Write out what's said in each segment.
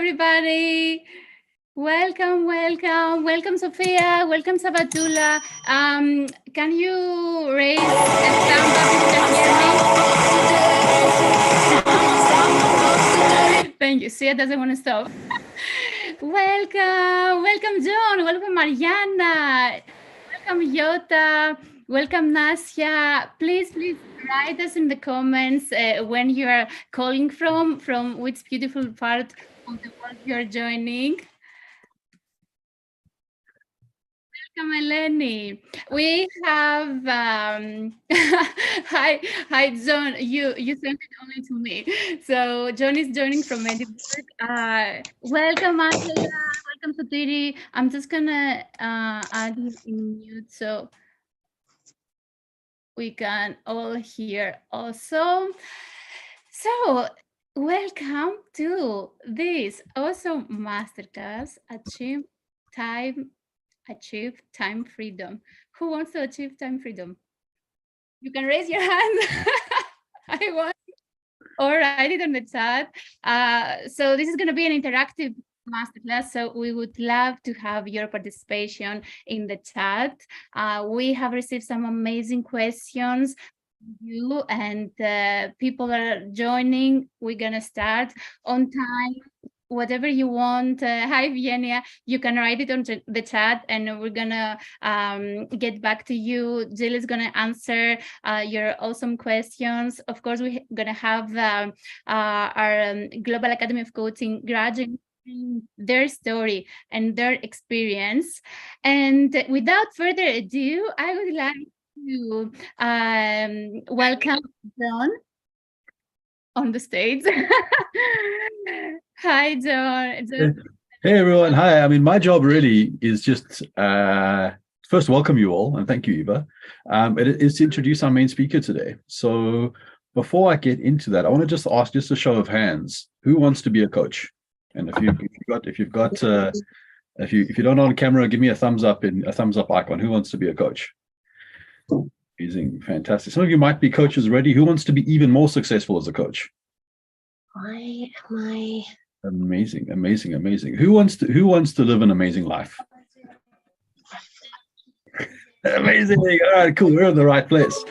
everybody. Welcome, Sophia. Welcome, Sabatula. Can you raise a thumb up if you can hear me? Thank you. Sia doesn't want to stop. Welcome, John. Welcome, Mariana. Welcome, Yota. Welcome, Nasya. Please write us in the comments when you are calling from which beautiful part of the world you are joining. Welcome, Eleni. We have hi John. You sent it only to me. So John is joining from Edinburgh. Welcome, Angela. Welcome, Sotiri. I'm just gonna add him in mute so we can all hear also. So welcome to this awesome masterclass, Achieve Time Freedom. Who wants to achieve time freedom? You can raise your hand. I want, or write it on the chat. So this is going to be an interactive masterclass, so we would love to have your participation in the chat. We have received some amazing questions. You and people are joining. We're going to start on time. Whatever you want. Hi, Vienna. You can write it on the chat and we're gonna get back to you. Jill is gonna answer your awesome questions. Of course, we're gonna have our Global Academy of Coaching graduates, their story and their experience. And without further ado, I would like to welcome John on the stage. Hi, John. Hey, everyone. Hi. I mean, my job really is just first welcome you all, and thank you, Eva. It is to introduce our main speaker today. So before I get into that, I want to just ask just a show of hands. Who wants to be a coach? And if you don't know on camera, give me a thumbs up icon. Who wants to be a coach? Amazing, fantastic. Some of you might be coaches already. Who wants to be even more successful as a coach? Amazing. Who wants to live an amazing life? Amazing. All right, cool. We're in the right place.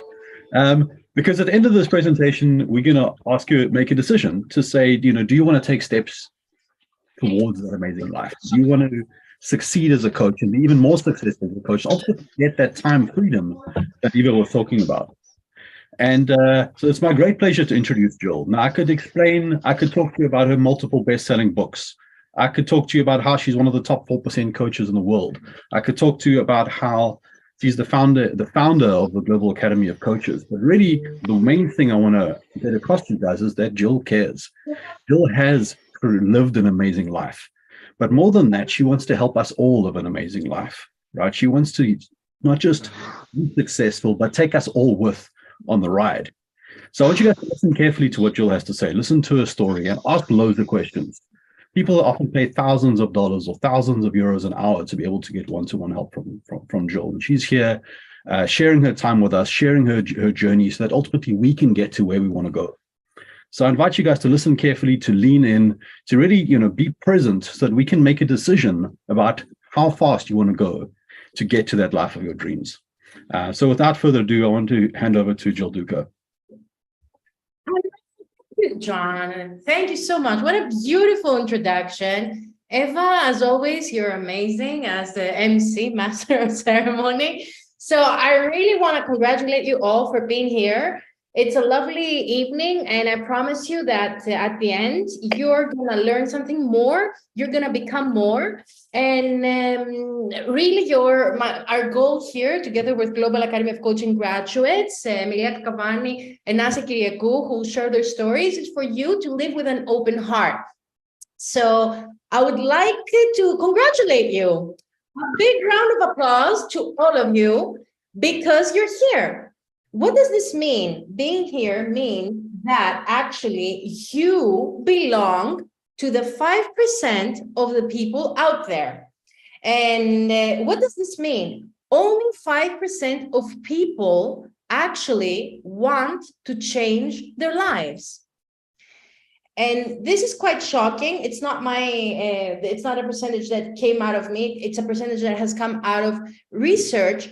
Because at the end of this presentation, we're going to ask you to make a decision to say, do you want to take steps towards that amazing life? Do you want to succeed as a coach and be even more successful as a coach? Also get that time freedom that Eva was talking about. And so it's my great pleasure to introduce Jill. Now, I could talk to you about her multiple best-selling books. I could talk to you about how she's one of the top 4% coaches in the world. I could talk to you about how she's the founder of the Global Academy of Coaches. But really, the main thing I want to get across to you guys is that Jill cares. Jill has lived an amazing life. But more than that, she wants to help us all live an amazing life, right? She wants to not just be successful, but take us all on the ride. So I want you guys to listen carefully to what Jill has to say. Listen to her story and ask loads of questions. People often pay thousands of dollars or thousands of euros an hour to be able to get one-to-one help from Jill. And she's here sharing her time with us, sharing her journey so that ultimately we can get to where we want to go. So I invite you guys to listen carefully, to lean in, to really be present so that we can make a decision about how fast you want to go to get to that life of your dreams. So without further ado, I want to hand over to Jill Douka. Thank you, John. Thank you so much. What a beautiful introduction. Eva, as always, you're amazing as the MC, Master of Ceremony. So I really want to congratulate you all for being here. It's a lovely evening, and I promise you that at the end, you're going to learn something more. You're going to become more. And really, our goal here, together with Global Academy of Coaching graduates, Emilia Cavani and Nasa Kiriakou, who share their stories, is for you to live with an open heart. So I would like to congratulate you. A big round of applause to all of you because you're here. What does this mean? Being here means that actually you belong to the 5% of the people out there. And what does this mean? Only 5% of people actually want to change their lives. And this is quite shocking. It's not it's not a percentage that came out of me. It's a percentage that has come out of research.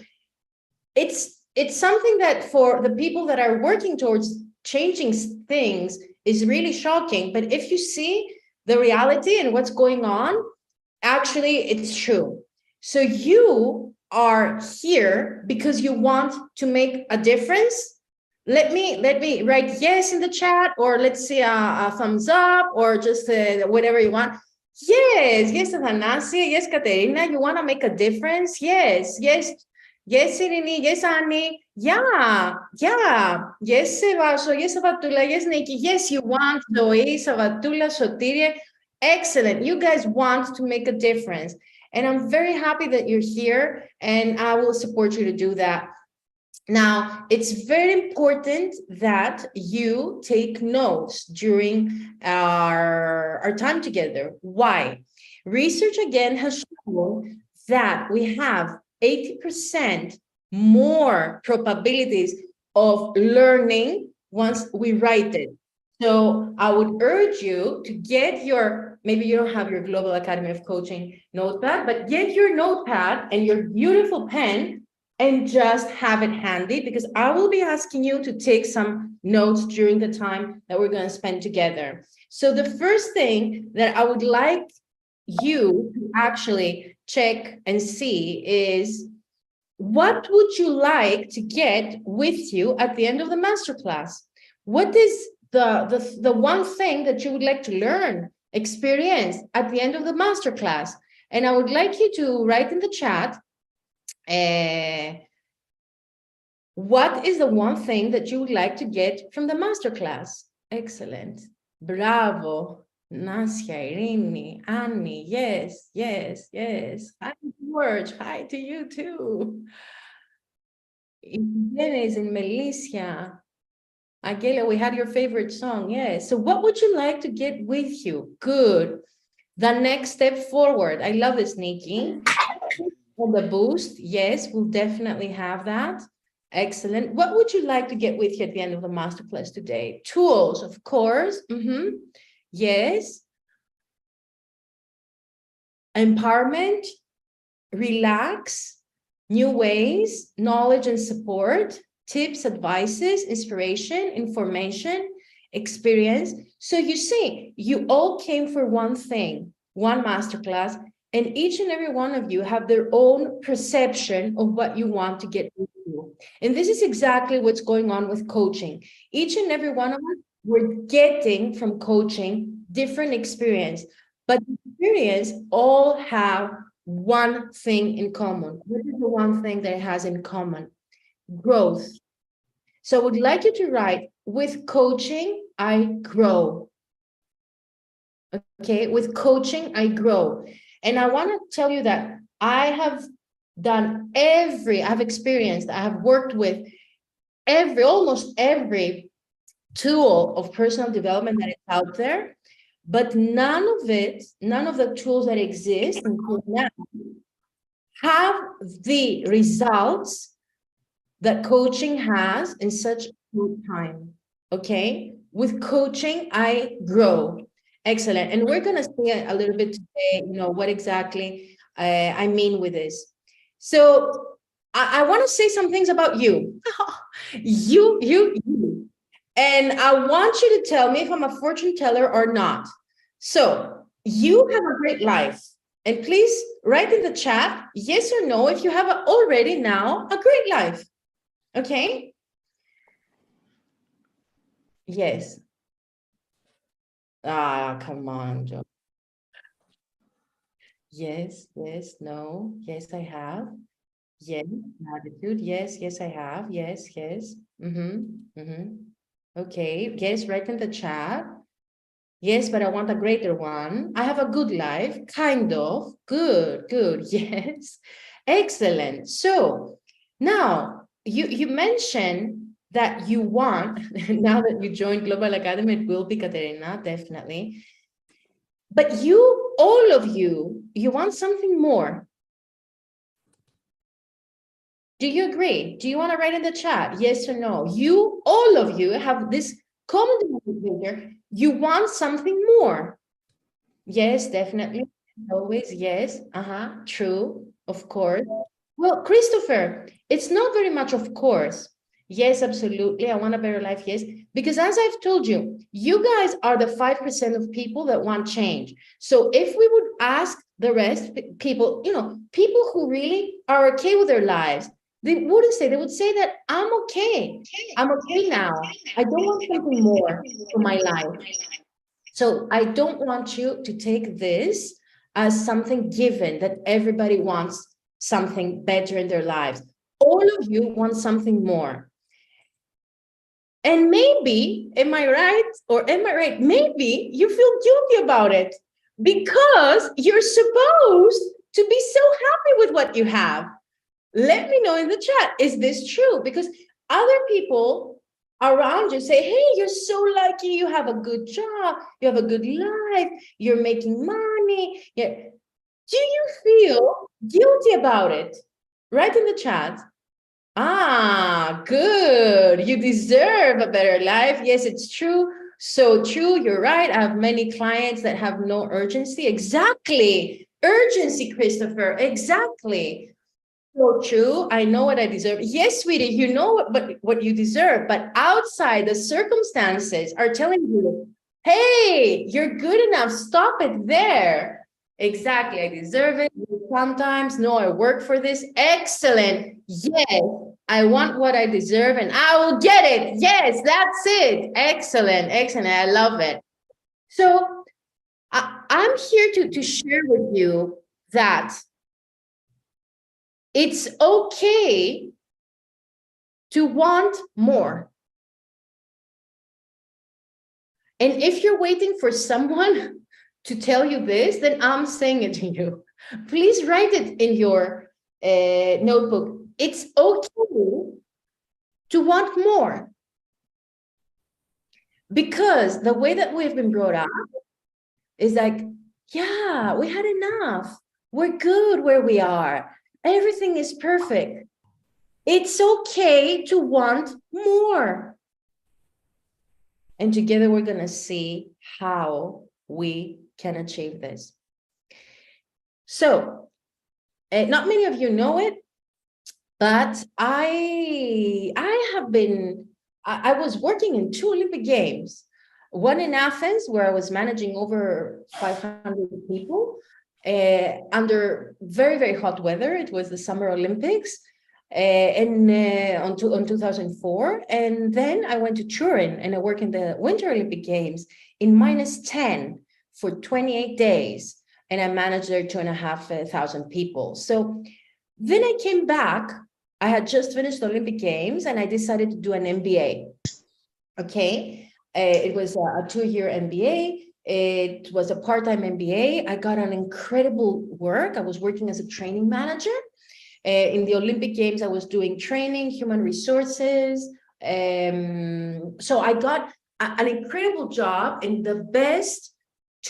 It's something that for the people that are working towards changing things is really shocking. But if you see the reality and what's going on, actually, it's true. So you are here because you want to make a difference. Let me write yes in the chat, or let's see a thumbs up, or just whatever you want. Yes, Athanasia, yes, Katerina, you want to make a difference? Yes, Irini, yes, Annie, yeah, yes, Sevaso, yes, Savatula, yes, Nikki, yes, you want, Zoe, Savatula, Sotiria. Excellent, you guys want to make a difference. And I'm very happy that you're here, and I will support you to do that. Now, it's very important that you take notes during our time together. Why? Research again has shown that we have 80% more probabilities of learning once we write it. So I would urge you to get your, maybe you don't have your Global Academy of Coaching notepad, but get your notepad and your beautiful pen and just have it handy, because I will be asking you to take some notes during the time that we're going to spend together. So the first thing that I would like you to actually check and see is, what would you like to get with you at the end of the masterclass? What is the one thing that you would like to learn, experience at the end of the masterclass? And I would like you to write in the chat, what is the one thing that you would like to get from the masterclass? Excellent. Bravo. Nasia, Irini, Annie, yes. Hi, George. Hi to you too. Dennis and Melissa. Agela, we had your favorite song. Yes. So what would you like to get with you? Good. The next step forward. I love this, Nikki. On the boost. Yes, we'll definitely have that. Excellent. What would you like to get with you at the end of the masterclass today? Tools, of course. Yes. Empowerment, relax, new ways, knowledge and support, tips, advices, inspiration, information, experience. So you see, you all came for one thing, one masterclass, and each and every one of you have their own perception of what you want to get with you. And this is exactly what's going on with coaching. Each and every one of us, we're getting from coaching different experience, but the experience all have one thing in common. What is the one thing that it has in common? Growth. So I would like you to write, with coaching, I grow. Okay, with coaching, I grow. And I want to tell you that I have done I've experienced, I have worked with almost every tool of personal development that is out there, but none of the tools that exist now have the results that coaching has in such a short time. Okay, with coaching, I grow. Excellent. And we're going to see a little bit today, what exactly I mean with this. So I want to say some things about you. You. And I want you to tell me if I'm a fortune teller or not. So you have a great life. And please write in the chat, yes or no, if you have already now a great life. Okay? Yes. Ah, come on, Joe. Yes, no, yes, I have. Yes, gratitude, yes, I have. Yes. Okay, yes, write in the chat. Yes, but I want a greater one. I have a good life, kind of. Good, yes. Excellent. So now you mentioned that you want, now that you joined Global Academy, it will be Katerina, definitely. But all of you want something more. Do you agree? Do you want to write in the chat? Yes or no? All of you have this common denominator, you want something more. Yes, definitely. Always, yes. True, of course. Well, Christopher, it's not very much, of course. Yes, absolutely. I want a better life. Yes. Because as I've told you, you guys are the 5% of people that want change. So if we would ask the rest, people, people who really are okay with their lives, they wouldn't say, they would say that I'm okay. I'm okay now. I don't want something more for my life. So I don't want you to take this as something given that everybody wants something better in their lives. All of you want something more. And maybe, am I right? Or am I right? Maybe you feel guilty about it because you're supposed to be so happy with what you have. Let me know in the chat, is this true? Because other people around you say, hey, you're so lucky, you have a good job, you have a good life, you're making money. Yeah. Do you feel guilty about it? Write in the chat. Good. You deserve a better life. Yes, it's true. So true. You're right. I have many clients that have no urgency. Exactly. Urgency, Christopher. Exactly. So true. I know what I deserve. Yes, sweetie, you know what you deserve, but outside the circumstances are telling you, hey, you're good enough. Stop it there. Exactly. I deserve it. Sometimes, no, I work for this. Excellent. Yes, I want what I deserve and I will get it. Yes, that's it. Excellent. Excellent. I love it. So I'm here to share with you that it's okay to want more. And if you're waiting for someone to tell you this, then I'm saying it to you. Please write it in your notebook. It's okay to want more. Because the way that we've been brought up is like, yeah, we had enough. We're good where we are. Everything is perfect. It's okay to want more. And together we're going to see how we can achieve this. So, not many of you know it, but I was working in 2 Olympic Games, one in Athens, where I was managing over 500 people under very, very hot weather. It was the Summer Olympics. On 2004, and then I went to Turin and I worked in the Winter Olympic Games in -10 for 28 days, and I managed there 2,500 people. So then I came back. I had just finished the Olympic Games and I decided to do an MBA. Okay, it was a 2-year MBA. It was a part-time MBA. I got an incredible work. I was working as a training manager. In the Olympic Games, I was doing training, human resources. So I got an incredible job in the best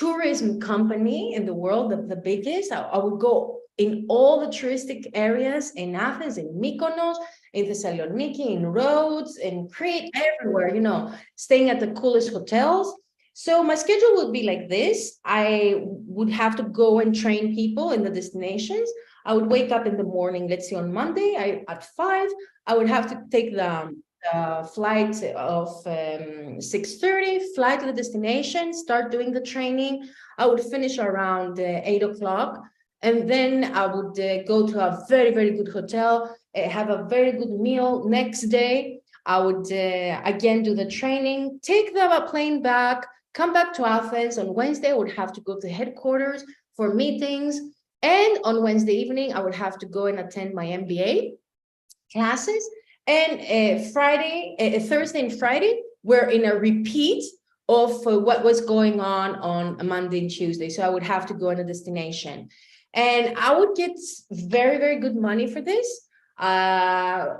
tourism company in the world, the biggest. I would go in all the touristic areas in Athens, in Mykonos, in Thessaloniki, in Rhodes, in Crete, everywhere, staying at the coolest hotels. So my schedule would be like this. I would have to go and train people in the destinations. I would wake up in the morning, let's say on Monday, at 5, I would have to take the flight of 6:30, fly to the destination, start doing the training. I would finish around 8 o'clock. And then I would go to a very, very good hotel, have a very good meal. Next day, I would again do the training, take the plane back, come back to Athens. On Wednesday, I would have to go to headquarters for meetings. And on Wednesday evening, I would have to go and attend my MBA classes. And Thursday and Friday, we're in a repeat of what was going on Monday and Tuesday. So I would have to go on a destination. And I would get very, very good money for this. I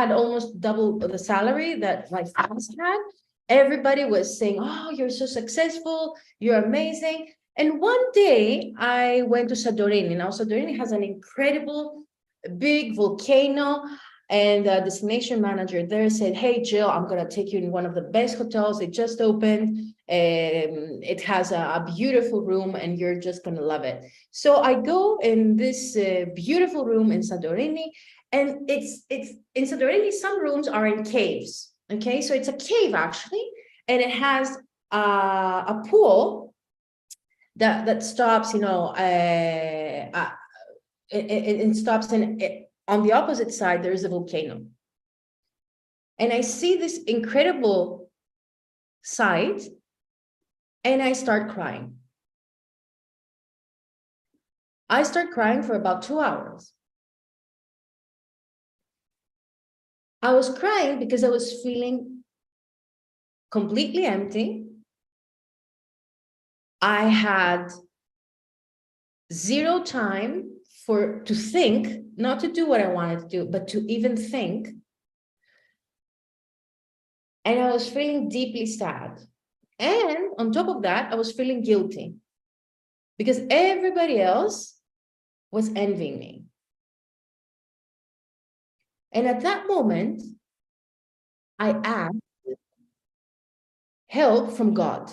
had almost double the salary that my friends had. Everybody was saying, oh, you're so successful, you're amazing. And one day I went to Santorini. Now, Santorini has an incredible big volcano. And the destination manager there said, hey, Jill, I'm going to take you in one of the best hotels. It just opened. It has a beautiful room and you're just going to love it. So I go in this beautiful room in Santorini, and it's in Santorini, some rooms are in caves. Okay, so it's a cave actually, and it has a pool that stops, it stops on the opposite side, there is a volcano. And I see this incredible sight and I start crying. I start crying for about 2 hours. I was crying because I was feeling completely empty. I had zero time to think, not to do what I wanted to do, but to even think. And I was feeling deeply sad. And on top of that, I was feeling guilty because everybody else was envying me. And at that moment, I asked help from God.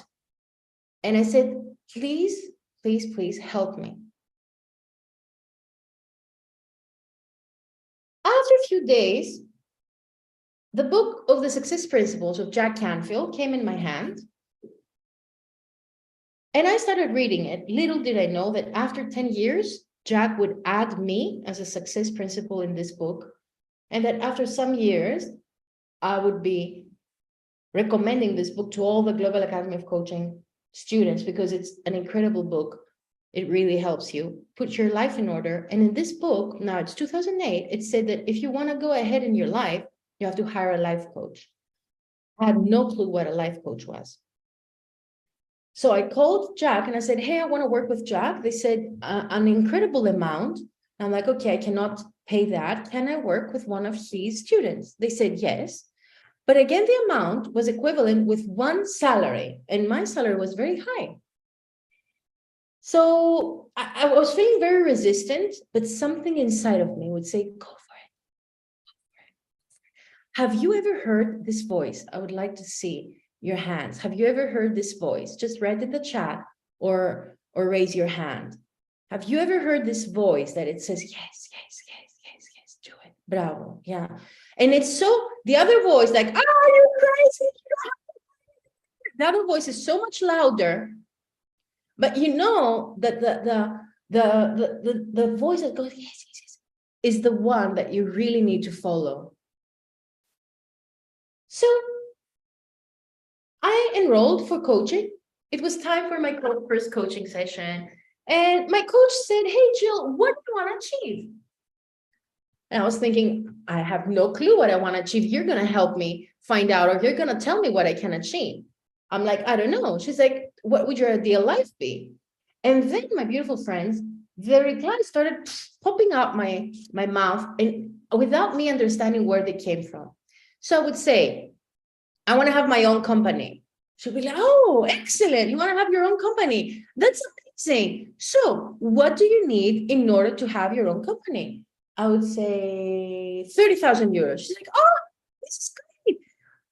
And I said, please, please, please help me. After a few days, the book of the Success Principles of Jack Canfield came in my hand. And I started reading it. Little did I know that after 10 years, Jack would add me as a success principle in this book. And that after some years, I would be recommending this book to all the Global Academy of Coaching students because it's an incredible book. It really helps you put your life in order. And in this book, now it's 2008, it said that if you want to go ahead in your life, you have to hire a life coach. I had no clue what a life coach was. So I called Jack and I said, hey, I want to work with Jack. They said an incredible amount. I'm like, okay, I cannot pay that. Can I work with one of his students? They said yes. But again, the amount was equivalent with one salary. And my salary was very high. So I was feeling very resistant, but something inside of me would say, go for it. Have you ever heard this voice? I would like to see your hands. Have you ever heard this voice? Just write in the chat or raise your hand. Have you ever heard this voice that it says, yes, yes, yes, yes, yes, do it. Bravo. Yeah. And it's so, the other voice like, oh, you're crazy. The other voice is so much louder. But you know that the voice that goes, yes, yes, yes, is the one that you really need to follow. So I enrolled for coaching. It was time for my first coaching session. And my coach said, hey, Jill, what do you want to achieve? And I was thinking, I have no clue what I want to achieve. You're going to help me find out, or you're going to tell me what I can achieve. I'm like, I don't know. She's like, what would your ideal life be? And then my beautiful friends, the replies started popping out my mouth, and without me understanding where they came from. So I would say, I want to have my own company. She'd be like, oh, excellent. You want to have your own company? That's amazing. So what do you need in order to have your own company? I would say 30,000 euros. She's like, oh, this is great.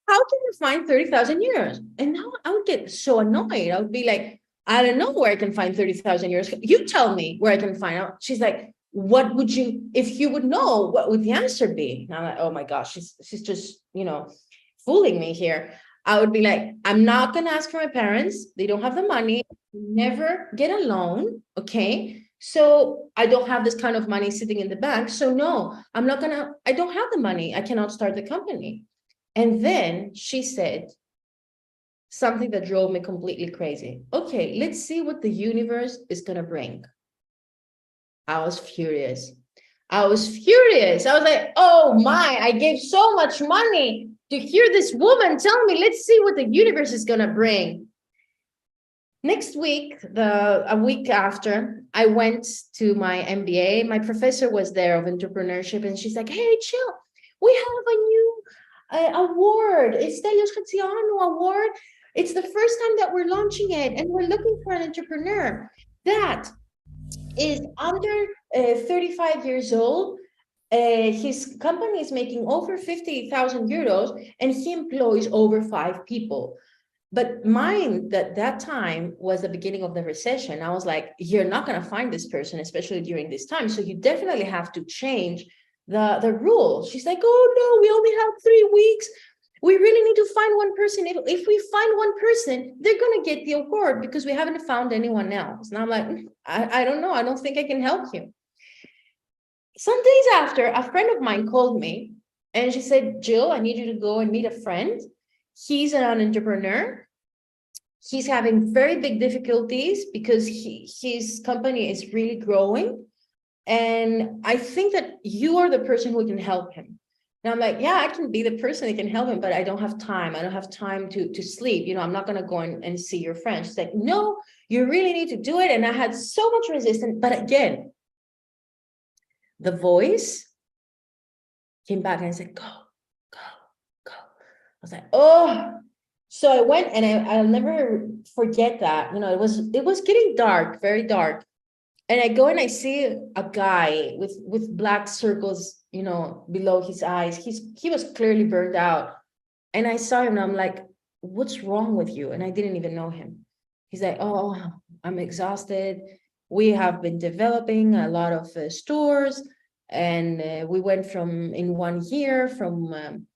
How can you find 30,000 euros? And now I would get so annoyed. I would be like, I don't know where I can find 30,000 euros. You tell me where I can find out. She's like, what would you, if you would know, what would the answer be? And I'm like, oh my gosh, she's just, fooling me here. I would be like, I'm not going to ask for my parents. They don't have the money. Never get a loan. Okay. So I don't have this kind of money sitting in the bank. So no, I don't have the money. I cannot start the company. And then she said something that drove me completely crazy. Okay, let's see what the universe is going to bring. I was furious. I was like, oh my, I gave so much money to hear this woman tell me, let's see what the universe is going to bring. Next week, a week after, I went to my MBA. My professor was there of entrepreneurship, and she's like, hey, Jill, we have a new award. It's the Los Award. It's the first time that we're launching it, and we're looking for an entrepreneur that is under 35 years old, his company is making over 50,000 euros and he employs over 5 people. But mine, that time was the beginning of the recession. I was like, you're not going to find this person, especially during this time. So you definitely have to change the rule. She's like, oh no, we only have 3 weeks. We really need to find one person. If we find one person, they're going to get the award because we haven't found anyone else. And I'm like, I don't know. I don't think I can help you. Some days after, a friend of mine called me and she said, Jill, I need you to go and meet a friend. He's an entrepreneur. He's having very big difficulties because his company is really growing. And I think that you are the person who can help him. And I'm like, yeah, I can be the person that can help him, but I don't have time. I don't have time to sleep. I'm not going to go and see your friend. She's like, no, you really need to do it. And I had so much resistance. But again, the voice came back and I said, go, go, go. I was like, oh. So I went and I'll never forget that. It was getting dark, very dark. And I go and I see a guy with black circles, below his eyes. He was clearly burned out. And I saw him and I'm like, what's wrong with you? And I didn't even know him. He's like, oh, I'm exhausted. We have been developing a lot of stores. And we went in 1 year from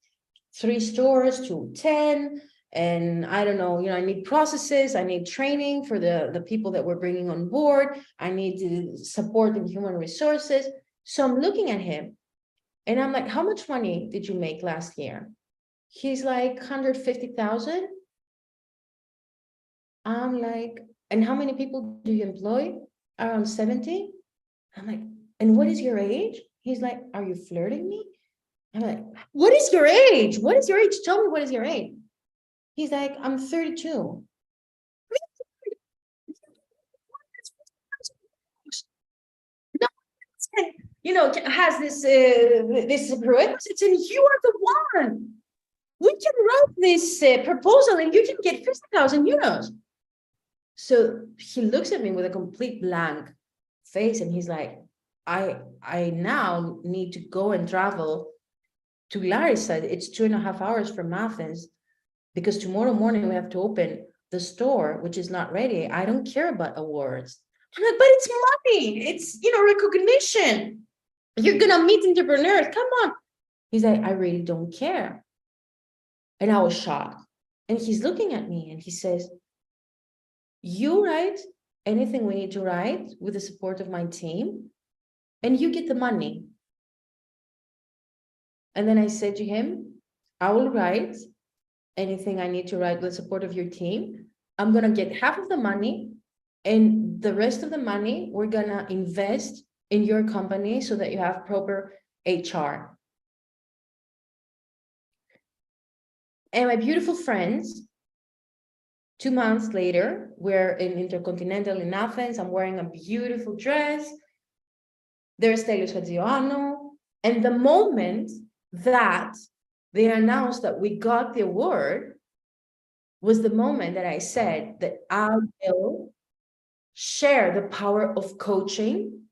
3 stores to 10. And I don't know, I need processes, I need training for the people that we're bringing on board. I need support in human resources. So I'm looking at him and I'm like, how much money did you make last year? He's like 150,000. I'm like, and how many people do you employ? Around 70. I'm like, and what is your age? He's like, are you flirting me? I'm like, what is your age? What is your age? Tell me, what is your age? He's like, I'm 32. No, has this prerequisites, and you are the one. We can write this proposal, and you can get 50,000 euros. So he looks at me with a complete blank face, and he's like, I now need to go and travel to Larissa. It's 2.5 hours from Athens. Because tomorrow morning we have to open the store, which is not ready. I don't care about awards. I'm like, but it's money. It's, recognition. You're going to meet entrepreneurs. Come on. He's like, I really don't care. And I was shocked. And he's looking at me and he says, you write anything we need to write with the support of my team, and you get the money. And then I said to him, I will write anything I need to write with the support of your team. I'm going to get half of the money, and the rest of the money, we're going to invest in your company so that you have proper HR. And my beautiful friends, 2 months later, we're in Intercontinental in Athens. I'm wearing a beautiful dress. There's Stelios Hadjioannou. And the moment that they announced that we got the award was the moment that I said that I will share the power of coaching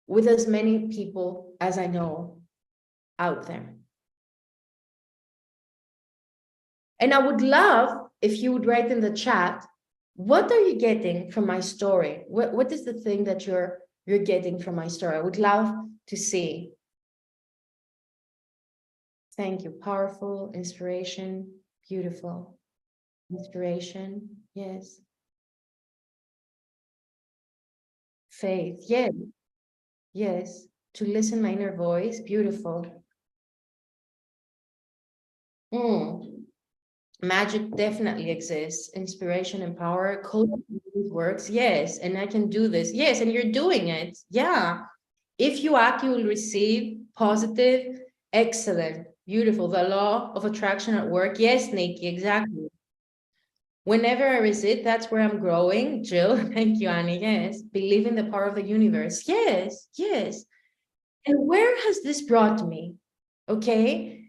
with as many people as I know out there. And I would love if you would write in the chat, what are you getting from my story? What is the thing that you're getting from my story? I would love to see. Thank you. Powerful, inspiration, beautiful. Inspiration, yes. Faith, yes. Yes. To listen my inner voice, beautiful. Magic definitely exists. Inspiration and power, coaching works, yes. And I can do this, yes. And you're doing it, yeah. If you act, you will receive. Positive, excellent. Beautiful. The law of attraction at work. Yes, Nikki, exactly. Whenever I resist, that's where I'm growing. Jill, thank you, Annie. Yes. Believe in the power of the universe. Yes, yes. And where has this brought me? Okay.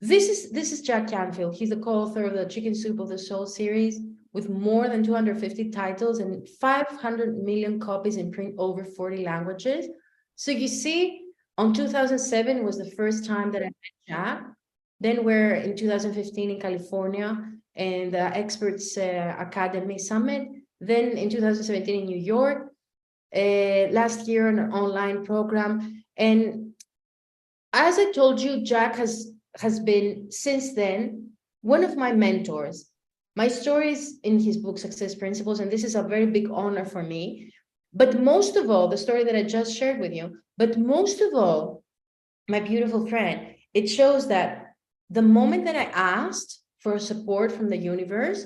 This is Jack Canfield. He's the co-author of the Chicken Soup of the Soul series with more than 250 titles and 500 million copies in print over 40 languages. So you see, On 2007 was the first time that I met Jack. Then we're in 2015 in California and the Experts Academy Summit. Then in 2017 in New York. Last year an online program. And as I told you, Jack has been since then one of my mentors. My stories in his book Success Principles, and this is a very big honor for me. But most of all, the story that I just shared with you, but most of all, my beautiful friend, it shows that the moment that I asked for support from the universe,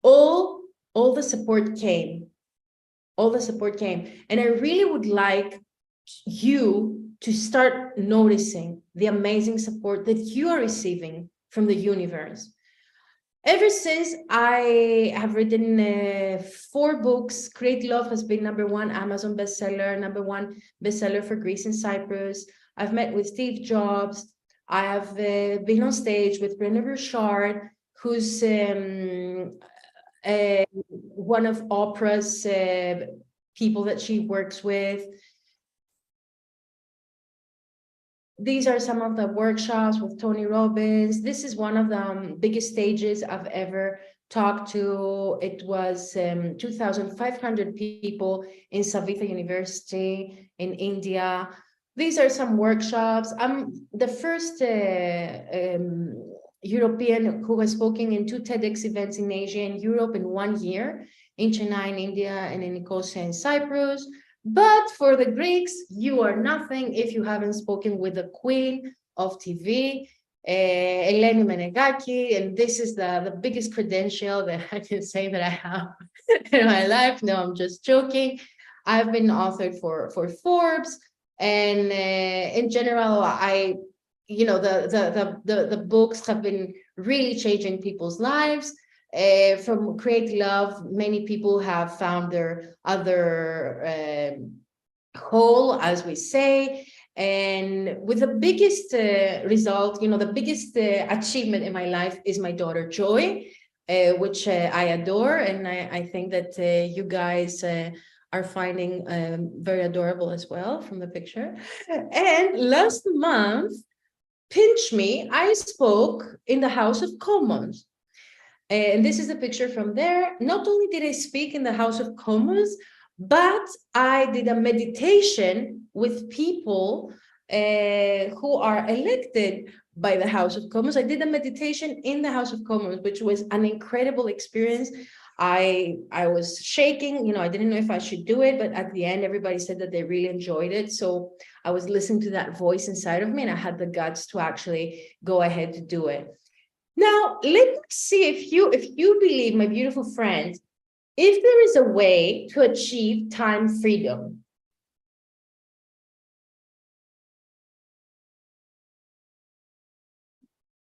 all the support came. All the support came. And I really would like you to start noticing the amazing support that you are receiving from the universe. Ever since I have written 4 books, Create Love has been #1 Amazon bestseller, #1 bestseller for Greece and Cyprus. I've met with Steve Jobs. I have been on stage with Brené Brochard, who's one of Oprah's people that she works with. These are some of the workshops with Tony Robbins. This is one of the biggest stages I've ever talked to. It was 2,500 people in Savitha University in India. These are some workshops. I'm the first European who has spoken in 2 TEDx events in Asia and Europe in 1 year, in Chennai, in India, and in Nicosia in Cyprus. But for the Greeks, you are nothing if you haven't spoken with the queen of TV, Eleni Menegaki, and this is the biggest credential that I can say that I have in my life. No, I'm just joking. I've been authored for Forbes, and in general, the books have been really changing people's lives. From Create Love, many people have found their other whole, as we say. And with the biggest result, the biggest achievement in my life is my daughter Joy, which I adore. And I think that you guys are finding very adorable as well from the picture. And last month, pinch me, I spoke in the House of Commons. And this is a picture from there. Not only did I speak in the House of Commons, but I did a meditation with people who are elected by the House of Commons. I did a meditation in the House of Commons, which was an incredible experience. I was shaking, I didn't know if I should do it, but at the end, everybody said that they really enjoyed it. So I was listening to that voice inside of me, and I had the guts to actually go ahead to do it. Now, let me see if you believe, my beautiful friends, if there is a way to achieve time freedom.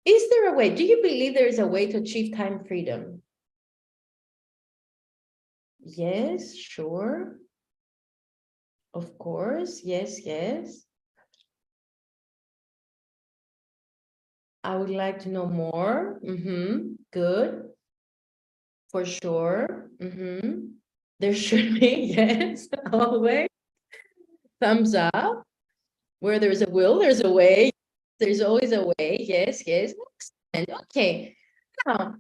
Is there a way? Do you believe there is a way to achieve time freedom? Yes, sure. Of course. Yes, yes. I would like to know more. Good. For sure. There should be, yes, always. Thumbs up. Where there's a will, there's a way. There's always a way. Yes, yes. Excellent. Okay. Now,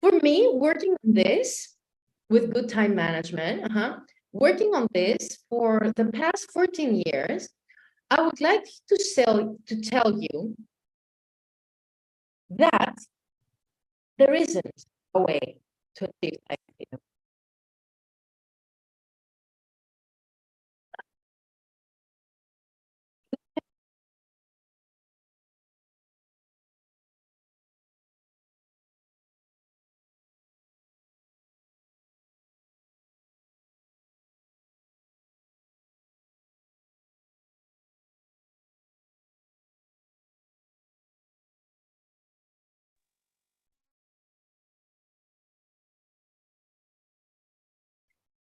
for me, working on this with good time management, working on this for the past 14 years, I would like to tell you that there isn't a way to achieve time freedom.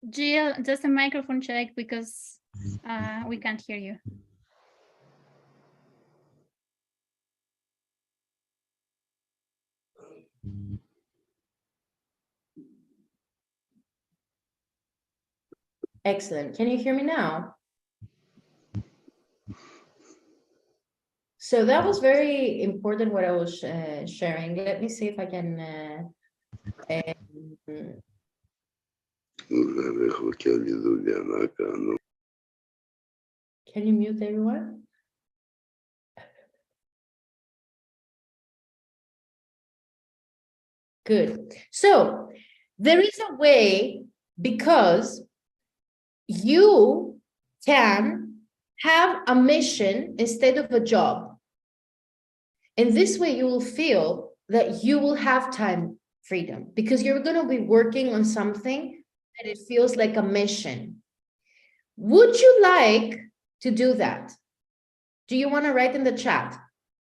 Jill, just a microphone check because we can't hear you. Excellent. Can you hear me now? So that was very important what I was sharing. Let me see if I can. Can you mute everyone? Good. So there is a way, because you can have a mission instead of a job. In this way, you will feel that you will have time freedom, because you're going to be working on something that it feels like a mission. Would you like to do that? Do you want to write in the chat?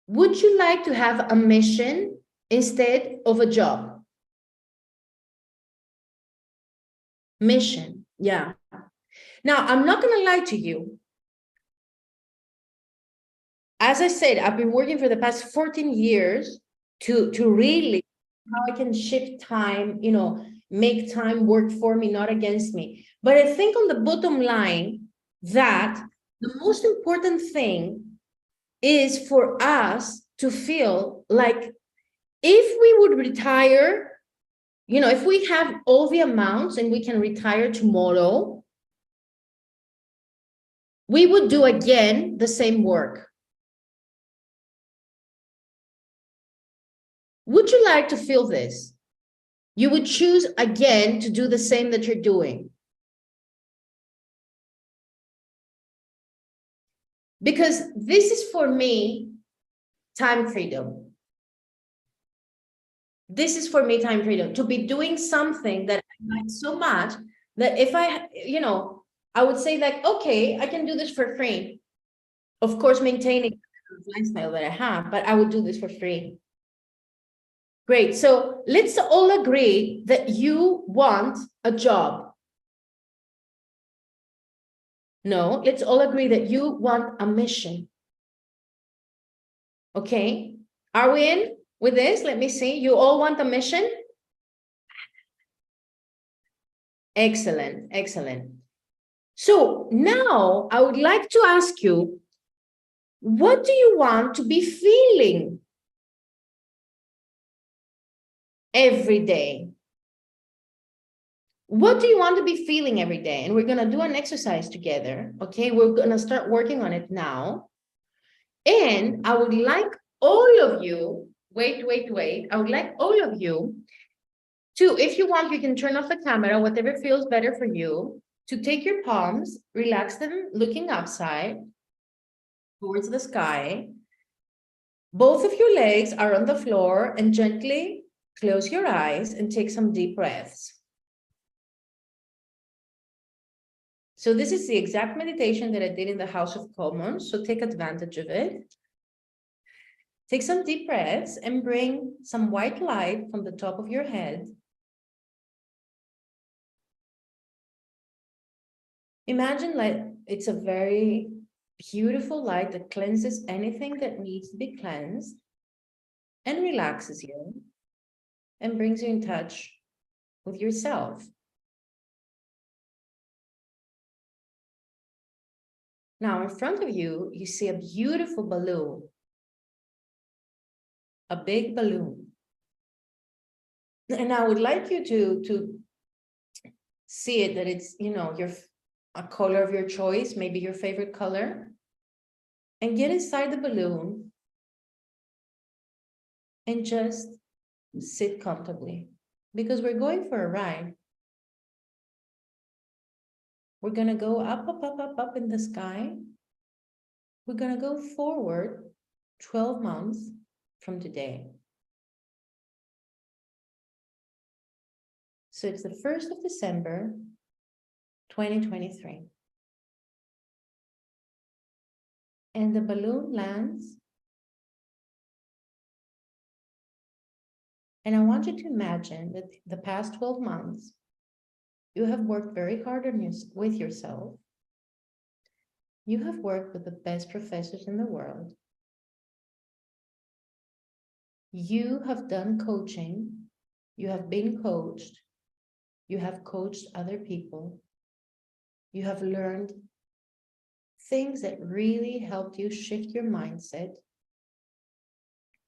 Would you like to have a mission instead of a job? Mission, yeah. Now, I'm not going to lie to you. As I said, I've been working for the past 14 years to really how I can shift time, you know, make time work for me, not against me. But I think on the bottom line that the most important thing is for us to feel like if we would retire, you know, if we have all the amounts and we can retire tomorrow, we would do again the same work. Would you like to feel this? You would choose again to do the same that you're doing. Because this is for me, time freedom. This is for me, time freedom, to be doing something that I like so much that if I, you know, I would say like, okay, I can do this for free. Of course, maintaining the lifestyle that I have, but I would do this for free. Great. So let's all agree that you want a job. No, let's all agree that you want a mission. Okay. Are we in with this? Let me see. You all want a mission? Excellent. Excellent. So now I would like to ask you, what do you want to be feeling every day? What do you want to be feeling every day? And we're going to do an exercise together. Okay, we're going to start working on it now. And I would like all of you, wait. I would like all of you to, if you want, you can turn off the camera, whatever feels better for you, to take your palms, relax them, looking outside towards the sky. Both of your legs are on the floor, and gently close your eyes and take some deep breaths. So this is the exact meditation that I did in the House of Commons, so take advantage of it. Take some deep breaths and bring some white light from the top of your head. Imagine like it's a very beautiful light that cleanses anything that needs to be cleansed and relaxes you and brings you in touch with yourself. Now in front of you, you see a beautiful balloon, a big balloon. And I would like you to see it, that it's, you know, a color of your choice, maybe your favorite color, and get inside the balloon and just sit comfortably, because we're going for a ride. We're going to go up in the sky. We're going to go forward 12 months from today. So it's the 1st of December, 2023. And the balloon lands. And I want you to imagine that the past 12 months, you have worked very hard with yourself. You have worked with the best professors in the world. You have done coaching. You have been coached. You have coached other people. You have learned things that really helped you shift your mindset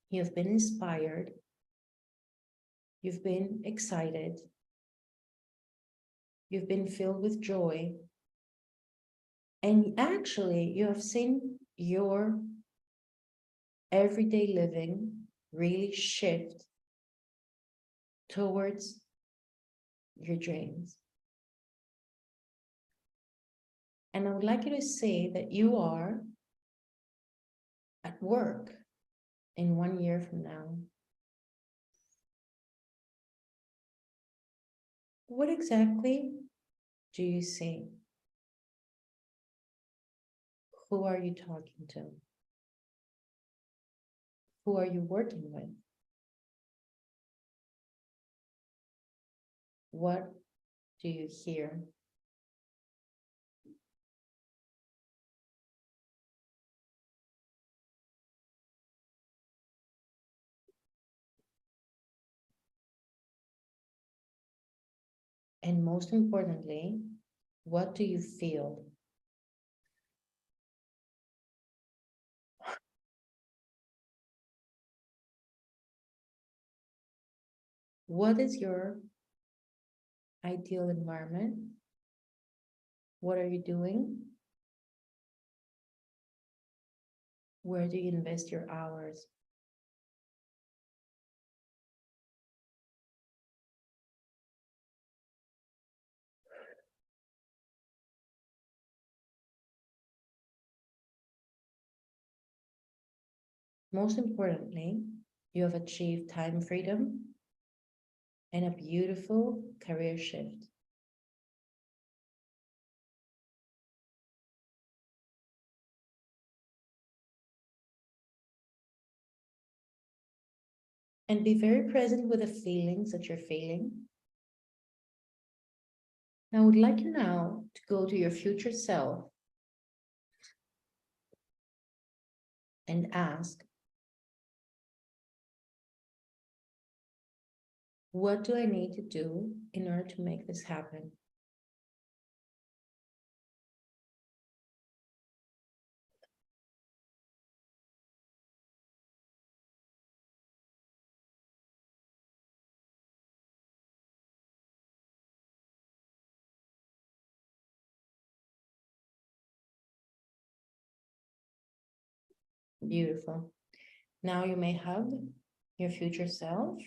You've been inspired. You've been excited. You've been filled with joy. And actually, you have seen your everyday living really shift towards your dreams. And I would like you to say that you are at work in 1 year from now. What exactly do you see? Who are you talking to? Who are you working with? What do you hear? And most importantly, what do you feel? What is your ideal environment? What are you doing? Where do you invest your hours? Most importantly, you have achieved time freedom and a beautiful career shift. And be very present with the feelings that you're feeling. Now, I would like you now to go to your future self and ask, what do I need to do in order to make this happen? Beautiful. Now you may hug your future self.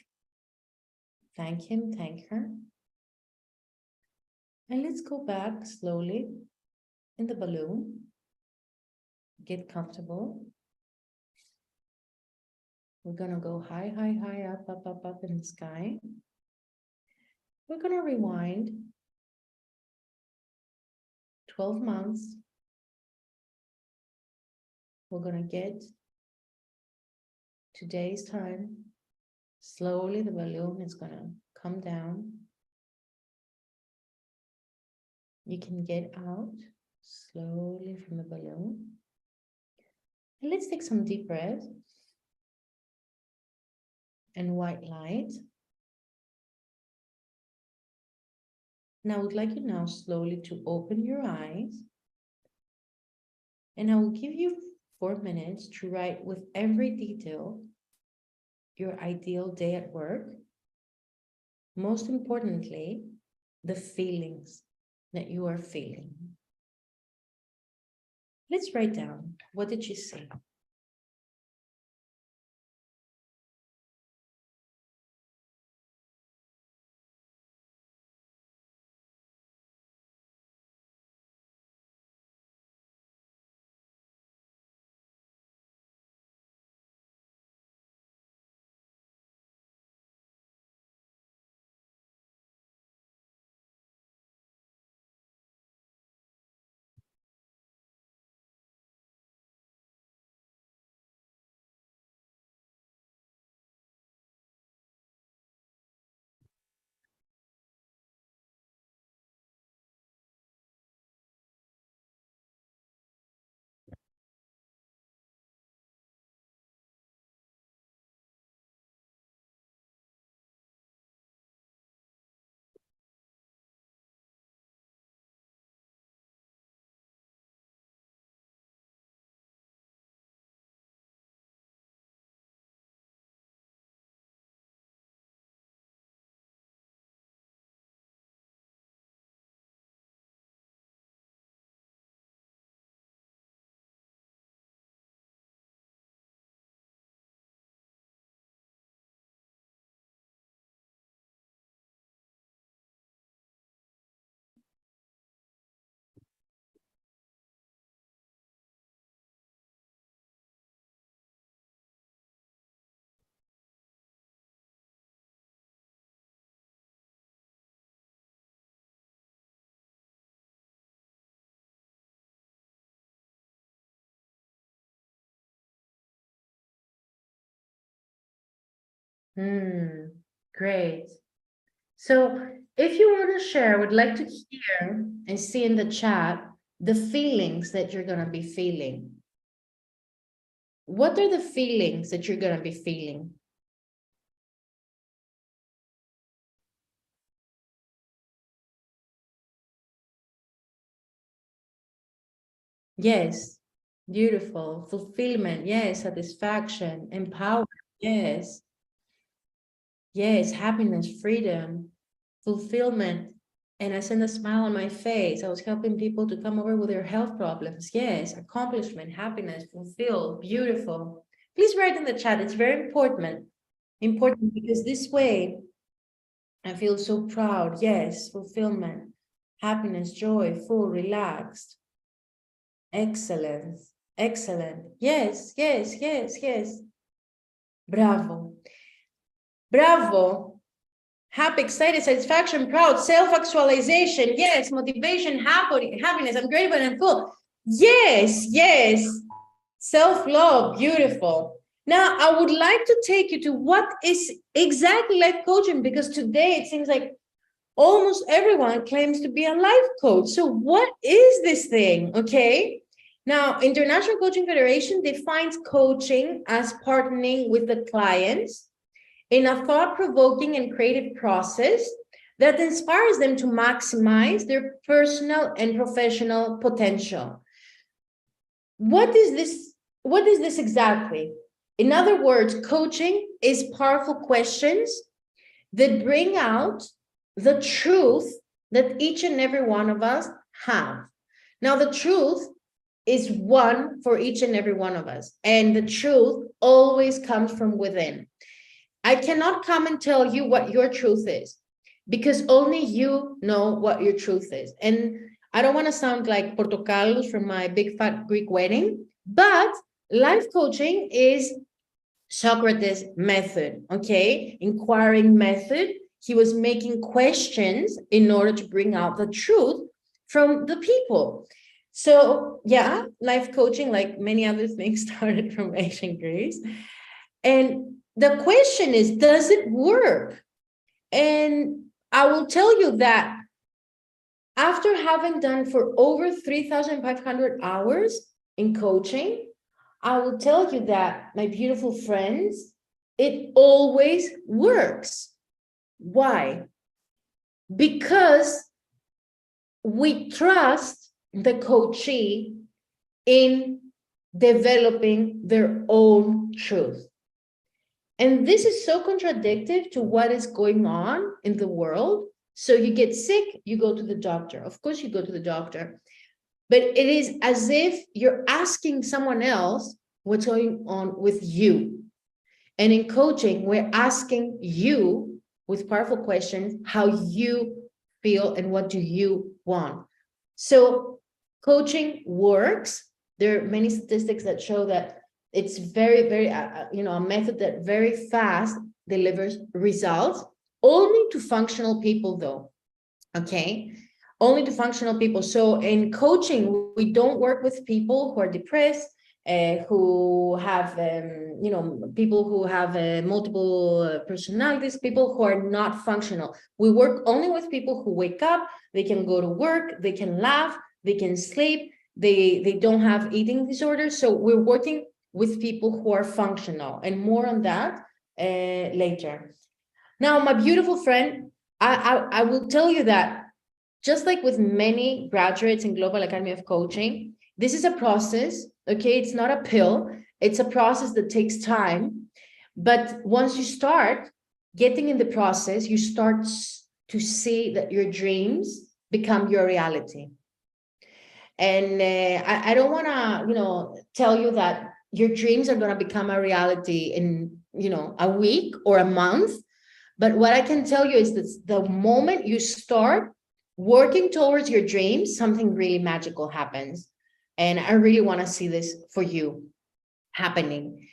Thank him, thank her. And let's go back slowly in the balloon. Get comfortable. We're gonna go high, high, high, up, up, up, up in the sky. We're gonna rewind 12 months. We're gonna get today's time. Slowly the balloon is gonna come down. You can get out slowly from the balloon. And let's take some deep breaths. And white light. Now I would like you now slowly to open your eyes. And I will give you 4 minutes to write with every detail your ideal day at work. Most importantly, the feelings that you are feeling. Let's write down, what did you see? Great. So if you want to share, I would like to hear and see in the chat the feelings that you're going to be feeling. What are the feelings that you're going to be feeling? Yes, beautiful. Fulfillment, yes. Satisfaction, empowerment, yes. Yes, happiness, freedom, fulfillment. And I sent a smile on my face. I was helping people to come over with their health problems. Yes, accomplishment, happiness, fulfill, beautiful. Please write in the chat. It's very important. Important because this way I feel so proud. Yes, fulfillment, happiness, joy, full, relaxed. Excellent. Excellent. Yes, yes, yes, yes. Bravo. Bravo. Happy, excited, satisfaction, proud, self-actualization. Yes, motivation, happiness. I'm grateful and full. Yes, yes. Self-love, beautiful. Now, I would like to take you to what is exactly life coaching, because today it seems like almost everyone claims to be a life coach. So what is this thing? Okay. Now, International Coaching Federation defines coaching as partnering with the clients in a thought-provoking and creative process that inspires them to maximize their personal and professional potential. What is this? What is this exactly? In other words, coaching is powerful questions that bring out the truth that each and every one of us have. Now, the truth is one for each and every one of us, and the truth always comes from within. I cannot come and tell you what your truth is, because only you know what your truth is. And I don't want to sound like Portocalos from my big fat Greek wedding, but life coaching is Socrates' method, okay? Inquiring method. He was making questions in order to bring out the truth from the people. So yeah, life coaching, like many other things, started from ancient Greece. And the question is, does it work? And I will tell you that after having done for over 3,500 hours in coaching, I will tell you that, my beautiful friends, it always works. Why? Because we trust the coachee in developing their own truth. And this is so contradictory to what is going on in the world. So you get sick, you go to the doctor. Of course, you go to the doctor. But it is as if you're asking someone else what's going on with you. And in coaching, we're asking you with powerful questions how you feel and what do you want. So coaching works. There are many statistics that show that it's very, very, a method that very fast delivers results, only to functional people though, okay? Only to functional people. So in coaching, we don't work with people who are depressed, who have, people who have multiple personalities, people who are not functional. We work only with people who wake up, they can go to work, they can laugh, they can sleep, they don't have eating disorders. So we're working with people who are functional, and more on that later. Now, my beautiful friend, I will tell you that just like with many graduates in Global Academy of Coaching, this is a process, okay? It's not a pill. It's a process that takes time. But once you start getting in the process, you start to see that your dreams become your reality. And I don't want to, tell you that your dreams are going to become a reality in, a week or a month. But what I can tell you is that the moment you start working towards your dreams, something really magical happens. And I really want to see this for you happening.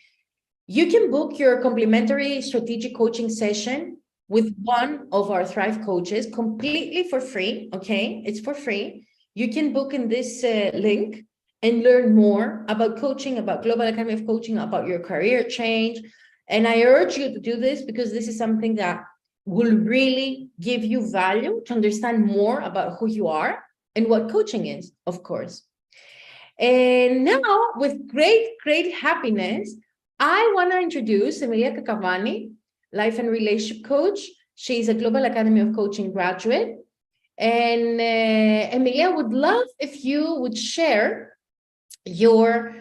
You can book your complimentary strategic coaching session with one of our Thrive coaches completely for free, okay? It's for free. You can book in this link and learn more about coaching, about Global Academy of Coaching, about your career change, And I urge you to do this because this is something that will really give you value to understand more about who you are and what coaching is, of course. And now, with great happiness, I want to introduce Emilia Kakavani, life and relationship coach. She's a Global Academy of Coaching graduate. And Emilia, would love if you would share your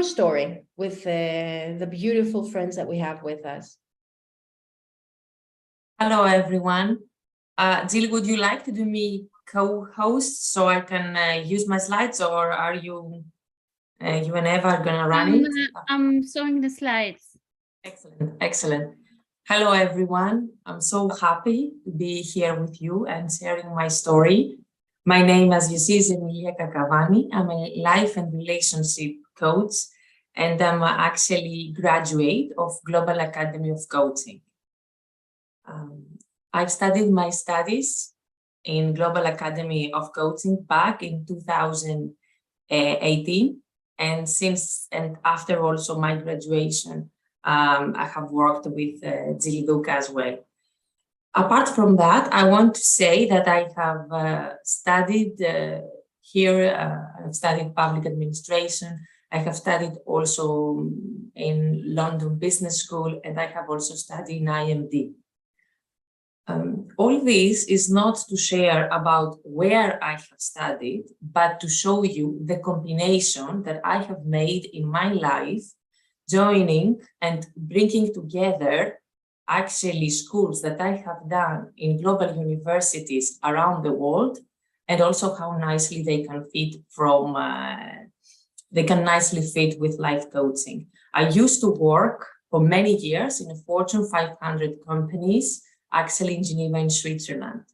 story with the beautiful friends that we have with us. Hello, everyone. Jill, would you like to do me co-host so I can use my slides, or are you and Eva gonna run it? I'm showing the slides. Excellent. Hello, everyone. I'm so happy to be here with you and sharing my story. My name, as you see, is Emilia Kakavani. I'm a life and relationship coach, and I'm actually graduate of Global Academy of Coaching. I've studied my studies in Global Academy of Coaching back in 2018, and after also my graduation, I have worked with Douka as well. Apart from that, I want to say that I have studied here, I've studied public administration. I have studied also in London Business School, and I have also studied in IMD. All this is not to share about where I have studied, but to show you the combination that I have made in my life, joining and bringing together actually schools that I have done in global universities around the world, and also how nicely they can fit with life coaching. I used to work for many years in a Fortune 500 companies, actually in Geneva, in Switzerland.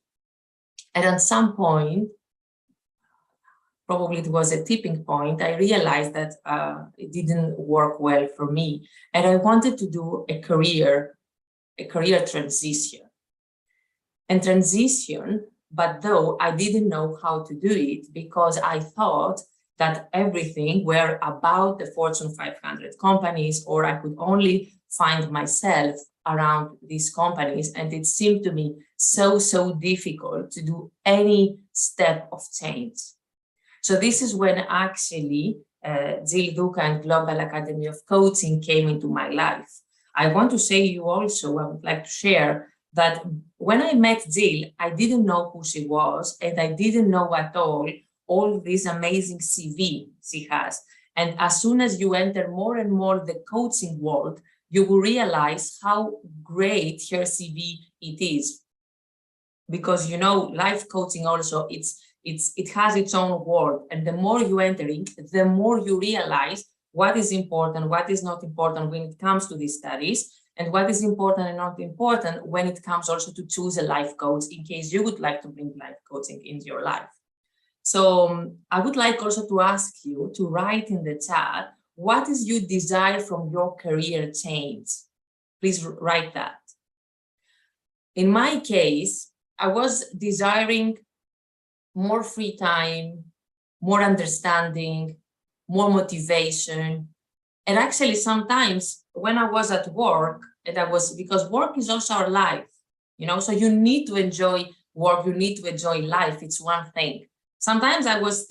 And at some point, probably it was a tipping point, I realized that it didn't work well for me. And I wanted to do a career transition. But though I didn't know how to do it, because I thought that everything were about the Fortune 500 companies, or I could only find myself around these companies. And it seemed to me so difficult to do any step of change. So this is when actually Jill Douka and Global Academy of Coaching came into my life. I want to say you also, I would like to share that when I met Jill, I didn't know who she was, and I didn't know at all this amazing CV she has. And as soon as you enter more and more the coaching world, you will realize how great her CV it is. Because, you know, life coaching also, it has its own world. And the more you enter it, the more you realize what is important, what is not important when it comes to these studies, and what is important and not important when it comes also to choose a life coach in case you would like to bring life coaching into your life. So I would like also to ask you to write in the chat, what is your desire from your career change? Please write that. In my case, I was desiring more free time, more understanding, more motivation. And actually sometimes when I was at work, because work is also our life, you know, so you need to enjoy work, you need to enjoy life, it's one thing. Sometimes I was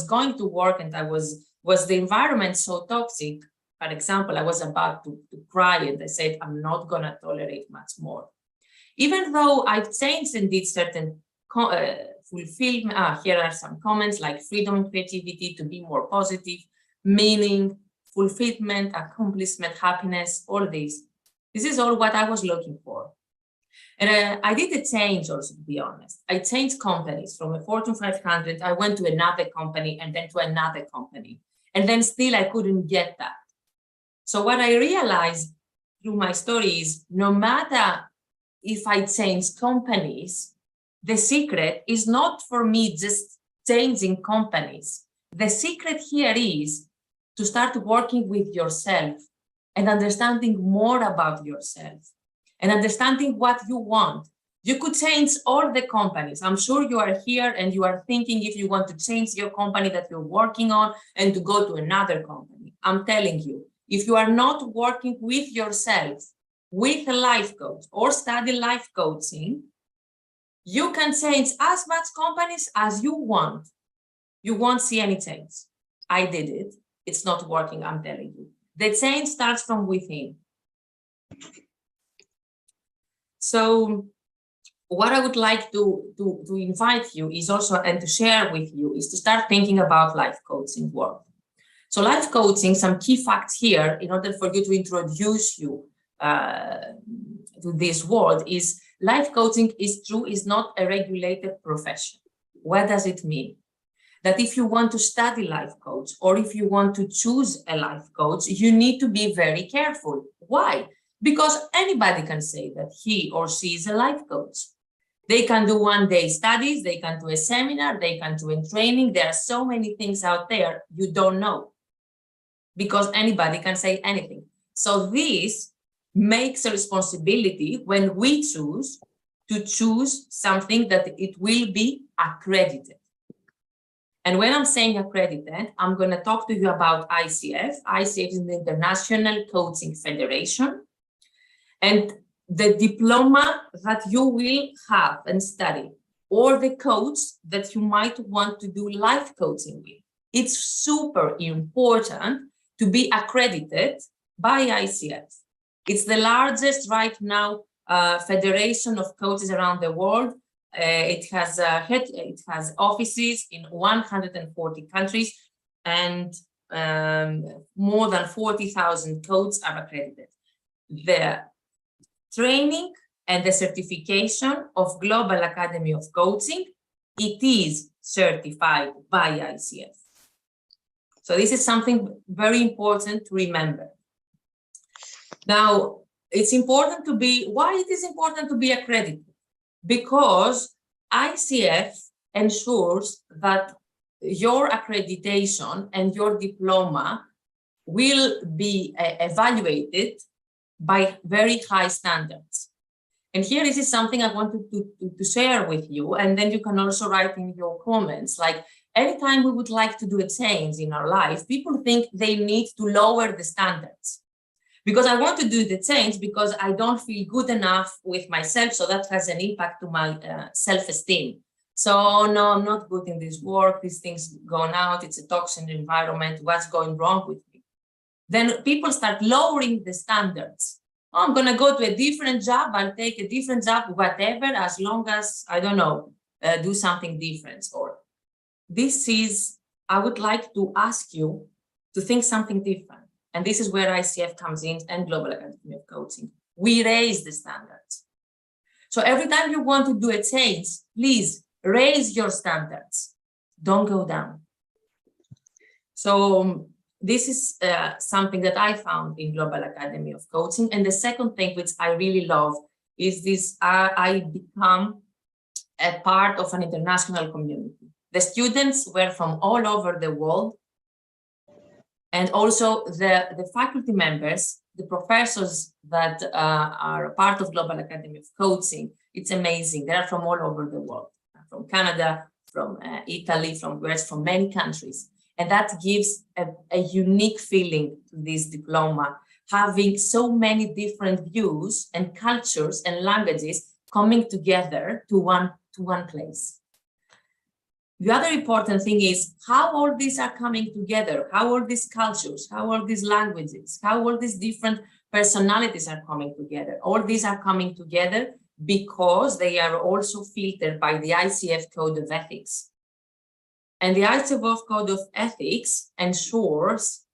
going to work and was the environment so toxic. For example, I was about to cry and I said, I'm not gonna tolerate much more. Even though I've changed and did certain fulfillment, here are some comments like freedom and creativity, to be more positive, meaning, fulfillment, accomplishment, happiness, all this. This is all what I was looking for. And I did a change also, to be honest. I changed companies from a Fortune 500, I went to another company and then to another company. And then still I couldn't get that. So what I realized through my story is no matter if I change companies, the secret is not for me just changing companies. The secret here is to start working with yourself and understanding more about yourself and understanding what you want. You could change all the companies. I'm sure you are here and you are thinking if you want to change your company that you're working on and to go to another company. I'm telling you, if you are not working with yourself, with a life coach or study life coaching, you can change as much companies as you want. You won't see any change. I did it. It's not working, I'm telling you. The change starts from within. So what I would like to invite you is also, and to share with you, is to start thinking about life coaching work. So life coaching, some key facts here, in order for you to introduce you to this world, is life coaching is not a regulated profession. What does it mean? That if you want to study life coach, or if you want to choose a life coach, you need to be very careful. Why? Because anybody can say that he or she is a life coach. They can do one-day studies, they can do a seminar, they can do a training. There are so many things out there you don't know, because anybody can say anything. So this makes a responsibility when we choose to choose something that it will be accredited. And when I'm saying accredited, I'm going to talk to you about ICF. ICF is the International Coaching Federation. And the diploma that you will have and study, or the coach that you might want to do life coaching with, it's super important to be accredited by ICF. It's the largest right now federation of coaches around the world. It has offices in 140 countries, and more than 40,000 coaches are accredited. The training and the certification of Global Academy of Coaching, it is certified by ICF. So this is something very important to remember. Now, it's important to be, why it is important to be accredited? Because ICF ensures that your accreditation and your diploma will be evaluated by very high standards. And here, this is something I wanted to share with you, and then you can also write in your comments, like anytime we would like to do a change in our life, people think they need to lower the standards. Because I want to do the change because I don't feel good enough with myself, so that has an impact to my self-esteem. So no, I'm not good in this work, these things gone out, it's a toxic environment, what's going wrong with me? Then people start lowering the standards. Oh, I'm gonna go to a different job, I'll take a different job, whatever, as long as, I don't know, do something different. Or this is, I would like to ask you to think something different. And this is where ICF comes in, and Global Academy of Coaching. We raise the standards. So every time you want to do a change, please raise your standards. Don't go down. So this is something that I found in Global Academy of Coaching. And the second thing, which I really love, is this, I become a part of an international community. The students were from all over the world. And also the faculty members, the professors that are part of Global Academy of Coaching, it's amazing. They are from all over the world, from Canada, from Italy, from US, from many countries. And that gives a unique feeling to this diploma, having so many different views and cultures and languages coming together to one place. The other important thing is how all these are coming together, how all these cultures, how all these languages, how all these different personalities are coming together. All these are coming together because they are also filtered by the ICF Code of Ethics. And the ICF Code of Ethics ensures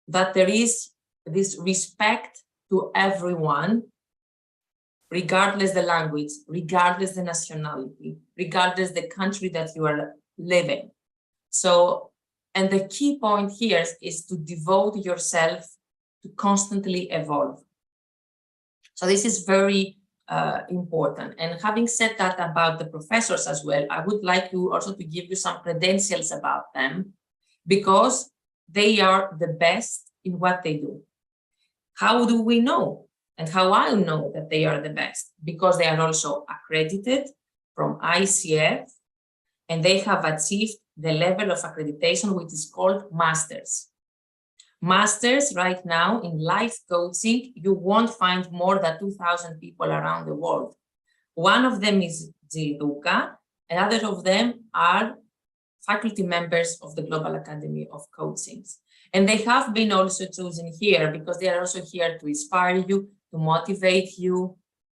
that there is this respect to everyone, regardless the language, regardless the nationality, regardless the country that you are living. So, and the key point here is to devote yourself to constantly evolve. So this is very important. And having said that about the professors as well, I would like to also to give you some credentials about them, because they are the best in what they do. How do we know? And how I know that they are the best? Because they are also accredited from ICF, and they have achieved the level of accreditation, which is called masters. Masters right now in life coaching, you won't find more than 2,000 people around the world. One of them is Douka, and others of them are faculty members of the Global Academy of Coaching. And they have been also chosen here because they are also here to inspire you, to motivate you,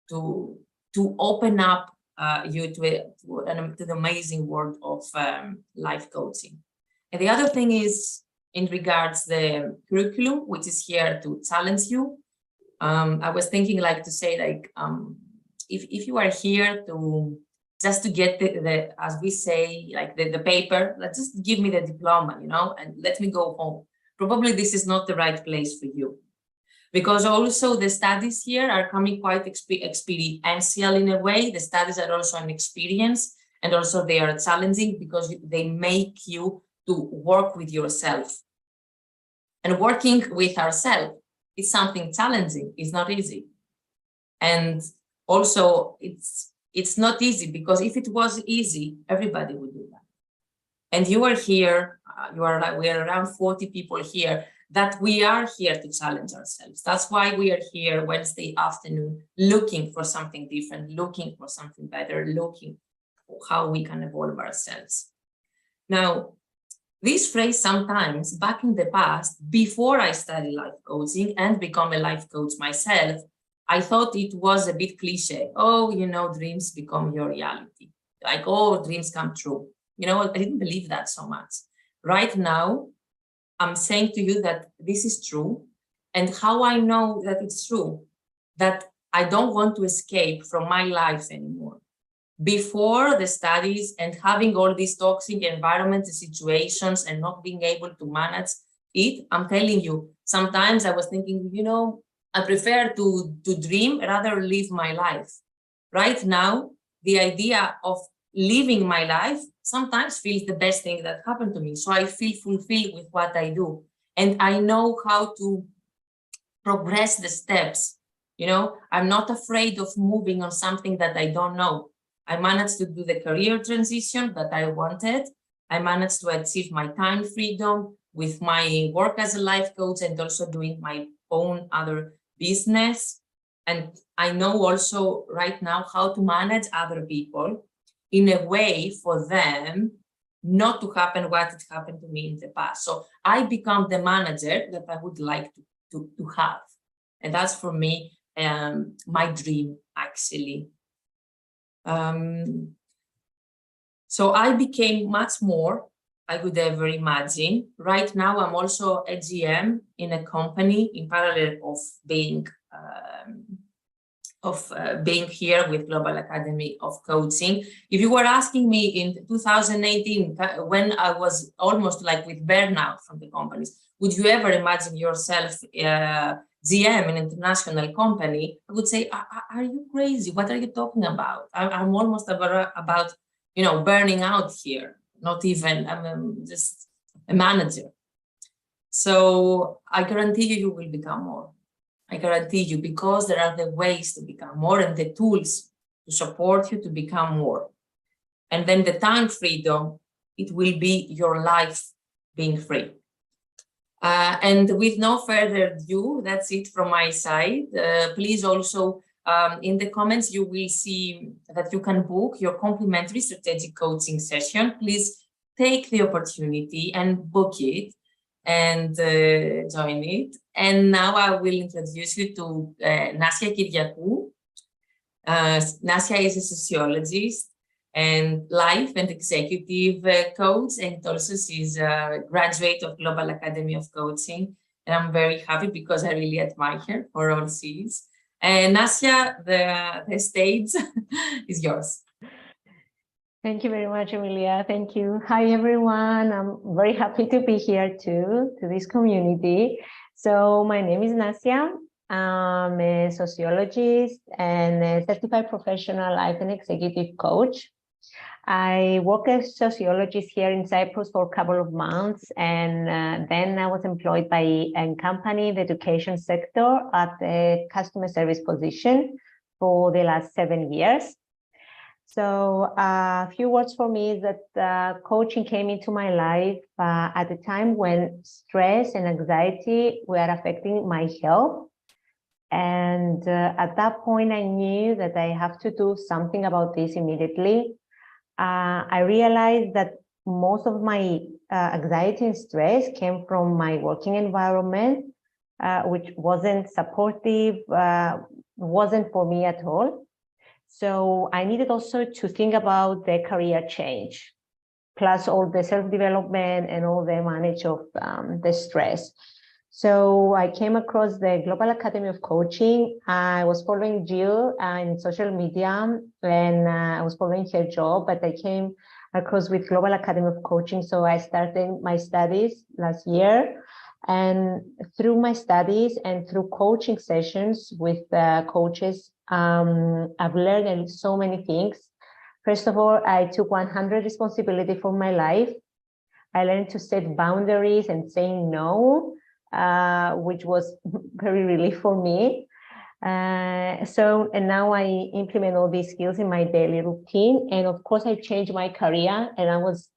to open up you to the amazing world of life coaching. And the other thing is in regards the curriculum, which is here to challenge you. I was thinking like to say like, if you are here to just to get the as we say, like the paper, let's just give me the diploma, you know, and let me go home. Probably this is not the right place for you. Because also the studies here are coming quite experiential in a way. The studies are also an experience, and also they are challenging because they make you to work with yourself. And working with ourselves is something challenging, it's not easy. And also it's not easy because if it was easy, everybody would do that. And you are here, we are around 40 people here, that we are here to challenge ourselves. That's why we are here Wednesday afternoon, looking for something different, looking for something better, looking for how we can evolve ourselves. Now, this phrase sometimes back in the past, before I studied life coaching and become a life coach myself, I thought it was a bit cliche. Oh, you know, dreams become your reality. Like, oh, dreams come true. You know, I didn't believe that so much. Right now, I'm saying to you that this is true. And how I know that it's true, that I don't want to escape from my life anymore. Before the studies and having all these toxic environments and situations and not being able to manage it, I'm telling you, sometimes I was thinking, you know, I prefer to dream rather live my life. Right now, the idea of living my life sometimes feels the best thing that happened to me. So I feel fulfilled with what I do. And I know how to progress the steps. You know, I'm not afraid of moving on something that I don't know. I managed to do the career transition that I wanted. I managed to achieve my time freedom with my work as a life coach and also doing my own other business. And I know also right now how to manage other people in a way for them not to happen what it happened to me in the past. So I become the manager that I would like to have. And that's for me my dream, actually. So I became much more I could ever imagine. Right now, I'm also a GM in a company in parallel of being here with Global Academy of Coaching. If you were asking me in 2018, when I was almost like with burnout from the companies, would you ever imagine yourself GM in an international company? I would say, are you crazy? What are you talking about? I'm almost about, you know, burning out here. Not even, I'm just a manager. So I guarantee you will become more. I guarantee you, because there are the ways to become more and the tools to support you to become more. And then the time freedom, it will be your life being free. And with no further ado, that's it from my side. Please also, in the comments, you will see that you can book your complimentary strategic coaching session. Please take the opportunity and book it and join it. And now I will introduce you to Nasia Kyriakou. Nasia is a sociologist and life and executive coach, and also she's a graduate of Global Academy of Coaching. And I'm very happy because I really admire her for all she is. And Nasia, the stage is yours. Thank you very much, Emilia. Thank you. Hi, everyone. I'm very happy to be here too, to this community. So my name is Nasia. I'm a sociologist and a certified professional life and executive coach. I work as a sociologist here in Cyprus for a couple of months, and then I was employed by a company in the education sector at a customer service position for the last 7 years. So a few words for me is that coaching came into my life at a time when stress and anxiety were affecting my health. And at that point, I knew that I have to do something about this immediately. I realized that most of my anxiety and stress came from my working environment, which wasn't supportive, wasn't for me at all. So I needed also to think about the career change, plus all the self-development and all the manage of the stress. So I came across the Global Academy of Coaching. I was following Jill in social media, and I was following her job, but I came across with Global Academy of Coaching. So I started my studies last year. And through my studies and through coaching sessions with coaches, I've learned so many things. First of all, I took 100% responsibility for my life. I learned to set boundaries and say no, which was very relief for me. And now I implement all these skills in my daily routine. And of course, I changed my career, and I was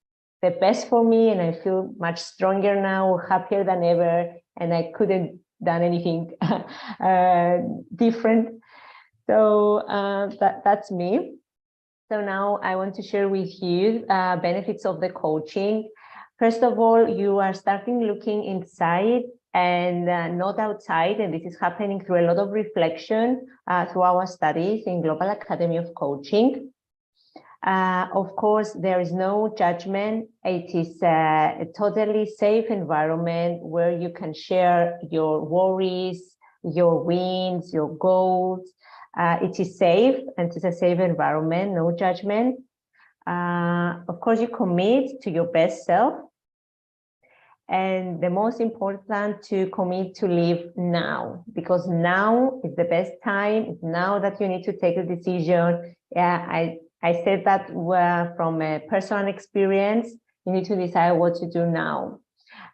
the best for me, and I feel much stronger now, happier than ever, and I couldn't done anything different. So that's me. So now I want to share with you benefits of the coaching. First of all, you are starting looking inside and not outside, and this is happening through a lot of reflection through our studies in Global Academy of Coaching. Of course, there is no judgment. It is a totally safe environment where you can share your worries, your wins, your goals. It is safe, and it's a safe environment, no judgment. Of course, you commit to your best self. And the most important, to commit to live now, because now is the best time. It's now that you need to take a decision. Yeah, I said that from a personal experience. You need to decide what to do now.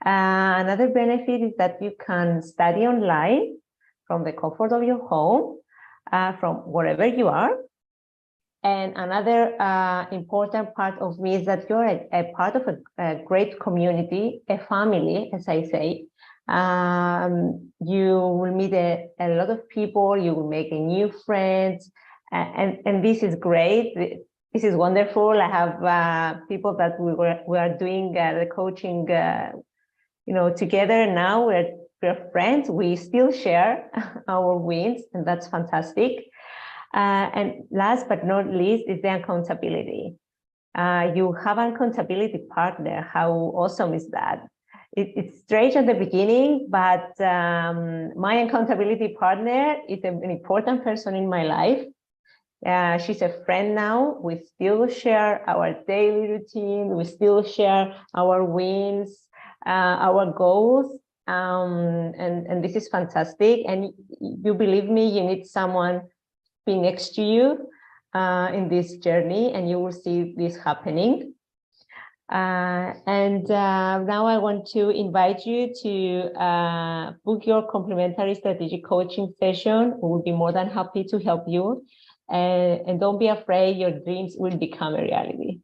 Another benefit is that you can study online from the comfort of your home, from wherever you are. And another important part of me is that you're a part of a great community, a family, as I say. You will meet a lot of people, you will make new friends, and this is great. This is wonderful. I have people that we are doing the coaching, together now. We're friends. We still share our wins, and that's fantastic. And last but not least is the accountability. You have an accountability partner. How awesome is that? It's strange at the beginning, but my accountability partner is an important person in my life. She's a friend now. We still share our daily routine. We still share our wins, our goals. And this is fantastic. And you believe me, you need someone be next to you in this journey, and you will see this happening. And now I want to invite you to book your complimentary strategic coaching session. We will be more than happy to help you. And don't be afraid, your dreams will become a reality.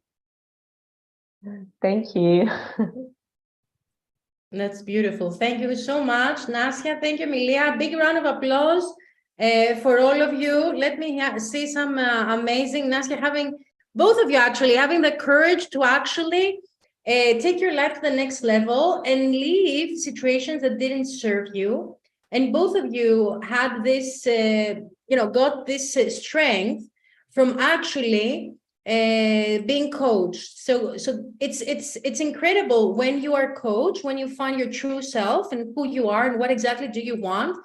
Thank you. That's beautiful. Thank you so much, Nasia. Thank you, Emilia. Big round of applause for all of you. Let me see some amazing, Nasia, both of you actually having the courage to actually take your life to the next level and leave situations that didn't serve you. And both of you had this, got this strength from actually being coached. So it's incredible when you are coached, when you find your true self and who you are and what exactly do you want,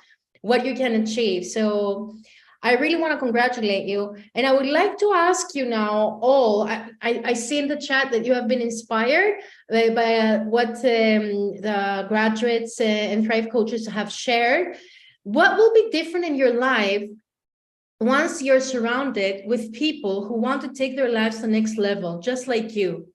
what you can achieve. So I really want to congratulate you. And I would like to ask you now all, I see in the chat that you have been inspired by what the graduates and Thrive coaches have shared. What will be different in your life once you're surrounded with people who want to take their lives to the next level, just like you?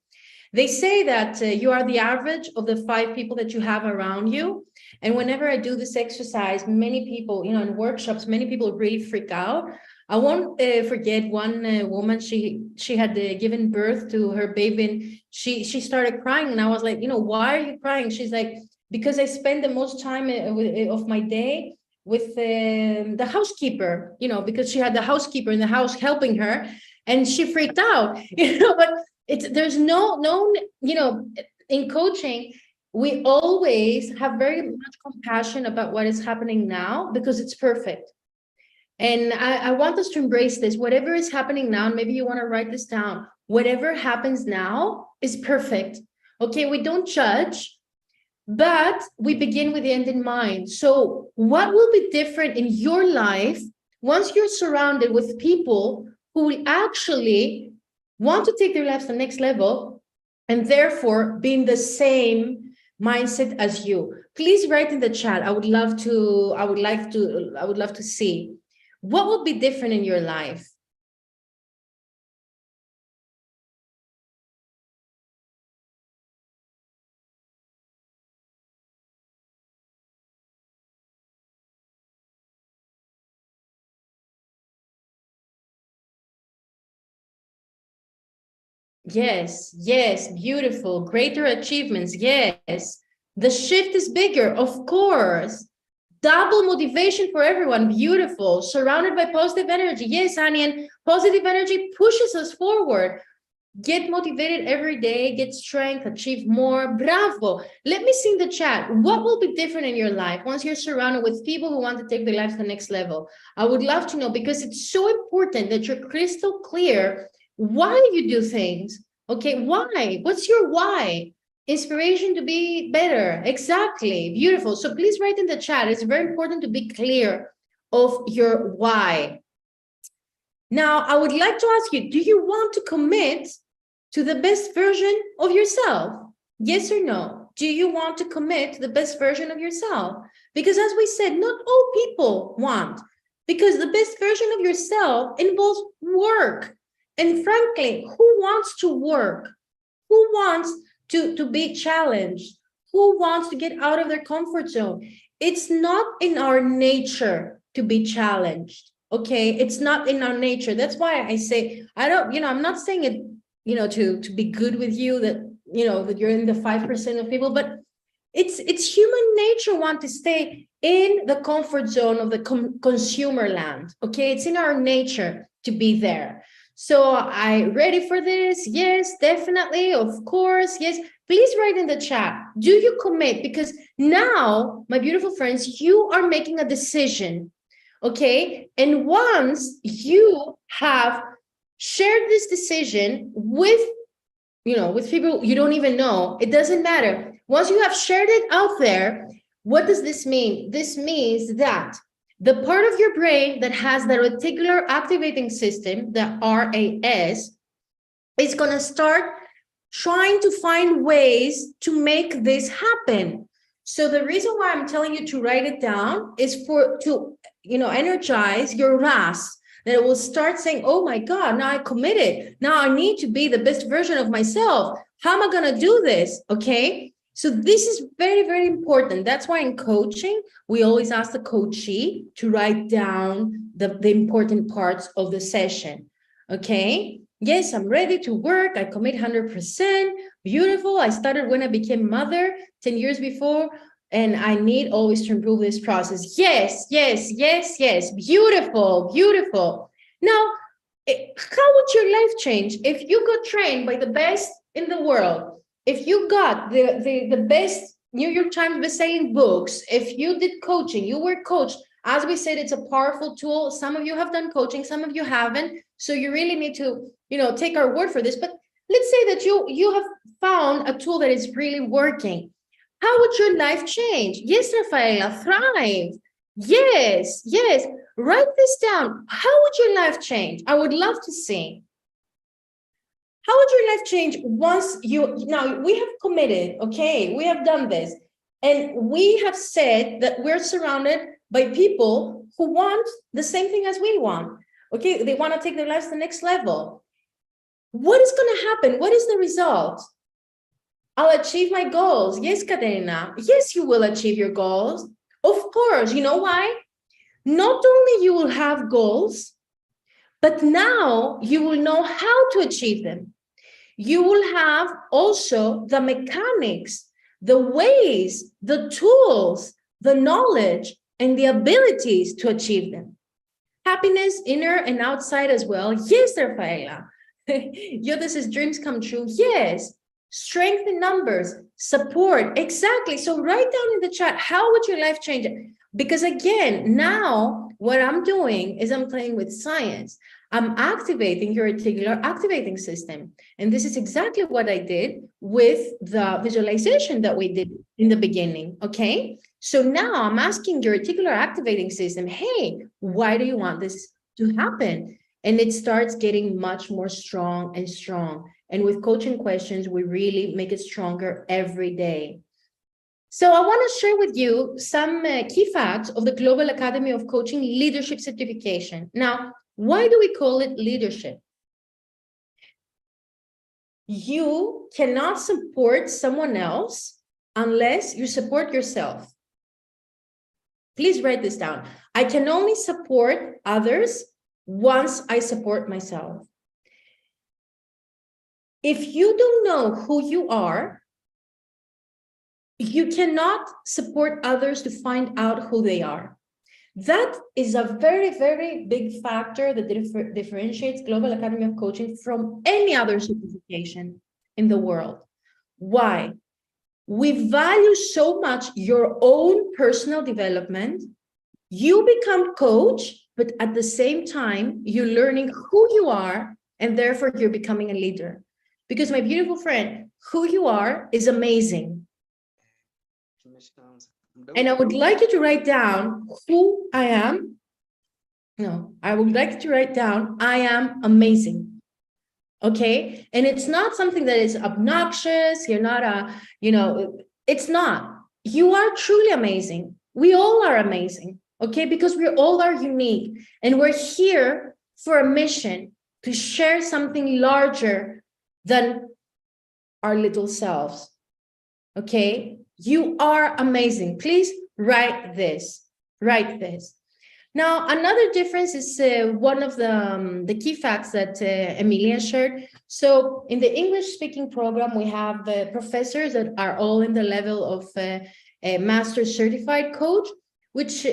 They say that you are the average of the 5 people that you have around you. And whenever I do this exercise, many people, in workshops, many people really freak out I won't forget one woman. She had given birth to her baby, and she started crying, and I was like, why are you crying? She's like, because I spend the most time of my day with the housekeeper, because she had the housekeeper in the house helping her, and she freaked out, but there's no, in coaching, we always have very much compassion about what is happening now because it's perfect. And I want us to embrace this. Whatever is happening now, maybe you want to write this down. Whatever happens now is perfect. Okay, we don't judge, but we begin with the end in mind. So what will be different in your life once you're surrounded with people who will actually want to take their lives to the next level and therefore be in the same mindset as you? Please write in the chat. I would love to see. What will be different in your life? Yes, beautiful. Greater achievements, yes. The shift is bigger, of course. Double motivation for everyone, beautiful. Surrounded by positive energy, yes, honey, and positive energy pushes us forward. Get motivated every day, get strength, achieve more, bravo. Let me see in the chat, what will be different in your life once you're surrounded with people who want to take their lives to the next level? I would love to know, because it's so important that you're crystal clear why you do things. Okay, why? What's your why? Inspiration to be better. Exactly. Beautiful. So please write in the chat. It's very important to be clear of your why. Now, I would like to ask you, do you want to commit to the best version of yourself? Yes or no? Do you want to commit to the best version of yourself? Because as we said, not all people want, because the best version of yourself involves work. And frankly, who wants to work? Who wants to be challenged? Who wants to get out of their comfort zone? It's not in our nature to be challenged. Okay, it's not in our nature. That's why I say, I'm not saying it, to be good with you, that, that you're in the 5% of people, but it's human nature want to stay in the comfort zone of the consumer land. Okay, it's in our nature to be there. So I ready for this? Yes, definitely. Of course. Yes. Please write in the chat. Do you commit? Because now, my beautiful friends, you are making a decision. Okay. And once you have shared this decision with people you don't even know, it doesn't matter. Once you have shared it out there, what does this mean? This means that the part of your brain that has the reticular activating system, the RAS, is going to start trying to find ways to make this happen. So the reason why I'm telling you to write it down is to energize your RAS, that it will start saying, oh my God, now I committed. Now I need to be the best version of myself. How am I going to do this? Okay. So this is very, very important. That's why in coaching, we always ask the coachee to write down the important parts of the session. Okay. Yes, I'm ready to work. I commit 100%. Beautiful. I started when I became mother 10 years before, and I need always to improve this process. Yes. Beautiful, beautiful. Now, how would your life change if you got trained by the best in the world? If you got the best New York Times bestselling books, if you did coaching, you were coached. As we said, it's a powerful tool. Some of you have done coaching, some of you haven't. So you really need to, take our word for this. But let's say that you have found a tool that is really working. How would your life change? Yes, Rafaela, thrive. Yes. Write this down. How would your life change? I would love to see. How would your life change once now we have committed, okay, we have done this, and we have said that we're surrounded by people who want the same thing as we want, okay, they want to take their lives to the next level. What is going to happen? What is the result? I'll achieve my goals. Yes, Katerina. Yes, you will achieve your goals. Of course. You know why? Not only you will have goals, But now you will know how to achieve them. You will have also the mechanics, the ways, the tools, the knowledge, and the abilities to achieve them. Happiness, inner and outside as well. Yes, Rafaela. This is dreams come true. Yes. Strength in numbers, support. Exactly. So write down in the chat, how would your life change? Because again, now what I'm doing is I'm playing with science. I'm activating your reticular activating system. And this is exactly what I did with the visualization that we did in the beginning, okay? So now I'm asking your reticular activating system, hey, why do you want this to happen? And it starts getting much more strong and strong. And with coaching questions, we really make it stronger every day. So I want to share with you some key facts of the Global Academy of Coaching Leadership Certification. Now, why do we call it leadership? You cannot support someone else unless you support yourself. Please write this down. I can only support others once I support myself. If you don't know who you are, you cannot support others to find out who they are. That is a very, very big factor that differentiates Global Academy of Coaching from any other certification in the world. Why? We value so much your own personal development. You become coach, but at the same time, you're learning who you are, and therefore you're becoming a leader. Because my beautiful friend, who you are is amazing. And I would like you to write down who I am. No, I would like you to write down, I am amazing. Okay. And it's not something that is obnoxious. You're not it's not. You are truly amazing. We all are amazing. Okay. Because we all are unique. And we're here for a mission to share something larger than our little selves. Okay. You are amazing. Please write this. Write this. Now, another difference is one of the key facts that Emilia shared. So in the English-speaking program, we have professors that are all in the level of a master certified coach, which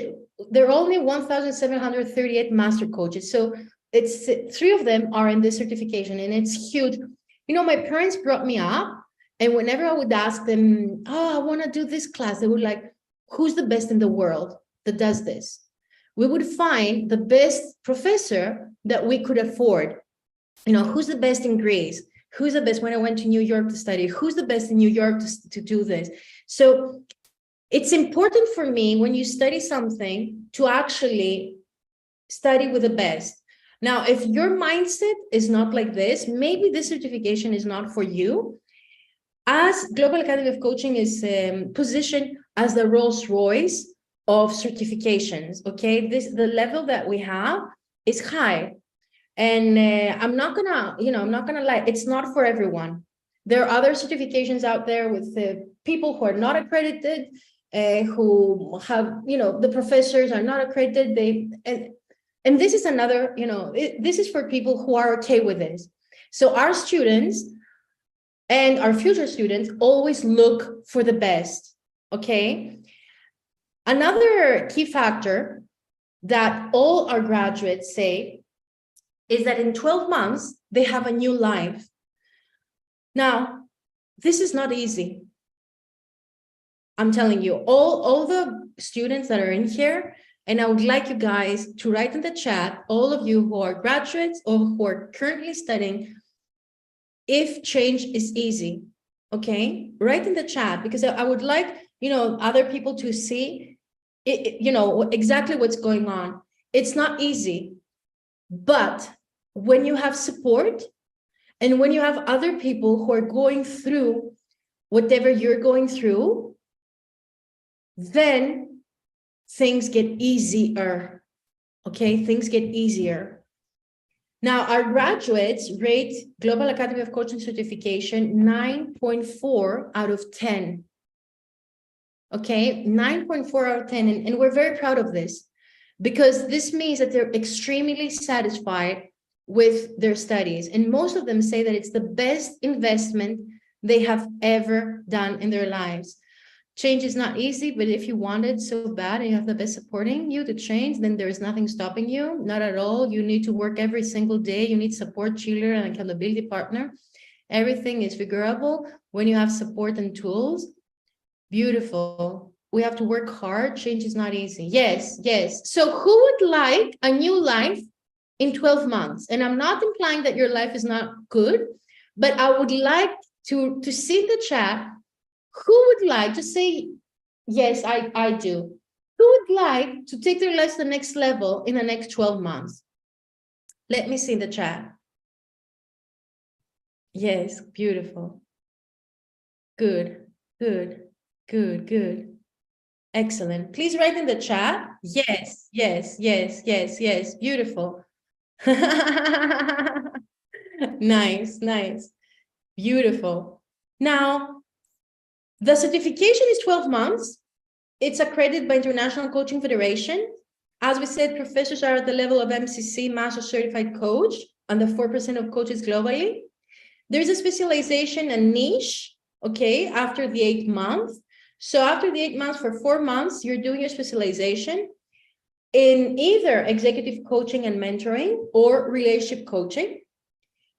there are only 1,738 master coaches. So it's 3 of them are in this certification, and it's huge. You know, my parents brought me up, and whenever I would ask them, oh, I want to do this class, they would like, who's the best in the world that does this? We would find the best professor that we could afford. You know, who's the best in Greece? Who's the best when I went to New York to study? Who's the best in New York to do this? So it's important for me when you study something to actually study with the best. Now, if your mindset is not like this, maybe this certification is not for you. As Global Academy of Coaching is positioned as the Rolls Royce of certifications, okay? The level that we have is high. And I'm not gonna lie, it's not for everyone. There are other certifications out there with people who are not accredited, who have, the professors are not accredited. And this is another, this is for people who are okay with this. So our students and our future students always look for the best, okay? Another key factor that all our graduates say is that in 12 months, they have a new life. Now, this is not easy. I'm telling you, all the students that are in here, and I would like you guys to write in the chat, all of you who are graduates or who are currently studying, if change is easy, okay? Write in the chat, because I would like, other people to see exactly what's going on. It's not easy, but when you have support and when you have other people who are going through whatever you're going through, then things get easier, okay? Things get easier. Now, our graduates rate Global Academy of Coaching Certification 9.4 out of 10. Okay, 9.4 out of 10. And we're very proud of this, because this means that they're extremely satisfied with their studies. And most of them say that it's the best investment they have ever done in their lives. Change is not easy, but if you want it so bad and you have the best supporting you to change, then there is nothing stopping you, not at all. You need to work every single day. You need support, cheerleader, and accountability partner. Everything is figurable when you have support and tools. Beautiful. We have to work hard. Change is not easy. Yes, yes. So who would like a new life in 12 months? And I'm not implying that your life is not good, but I would like to see in the chat, who would like to say, yes, I do. Who would like to take their lives to the next level in the next 12 months? Let me see in the chat. Yes, beautiful. Good, good, good, good. Excellent. Please write in the chat. Yes, yes, yes, yes, yes. Beautiful. Nice, nice. Beautiful. Now, the certification is 12 months. It's accredited by International Coaching Federation. As we said, professors are at the level of MCC, Master Certified Coach, and the 4% of coaches globally. There's a specialization, a niche, okay, after the 8th month. So after the 8 months, for 4 months, you're doing your specialization in either executive coaching and mentoring or relationship coaching.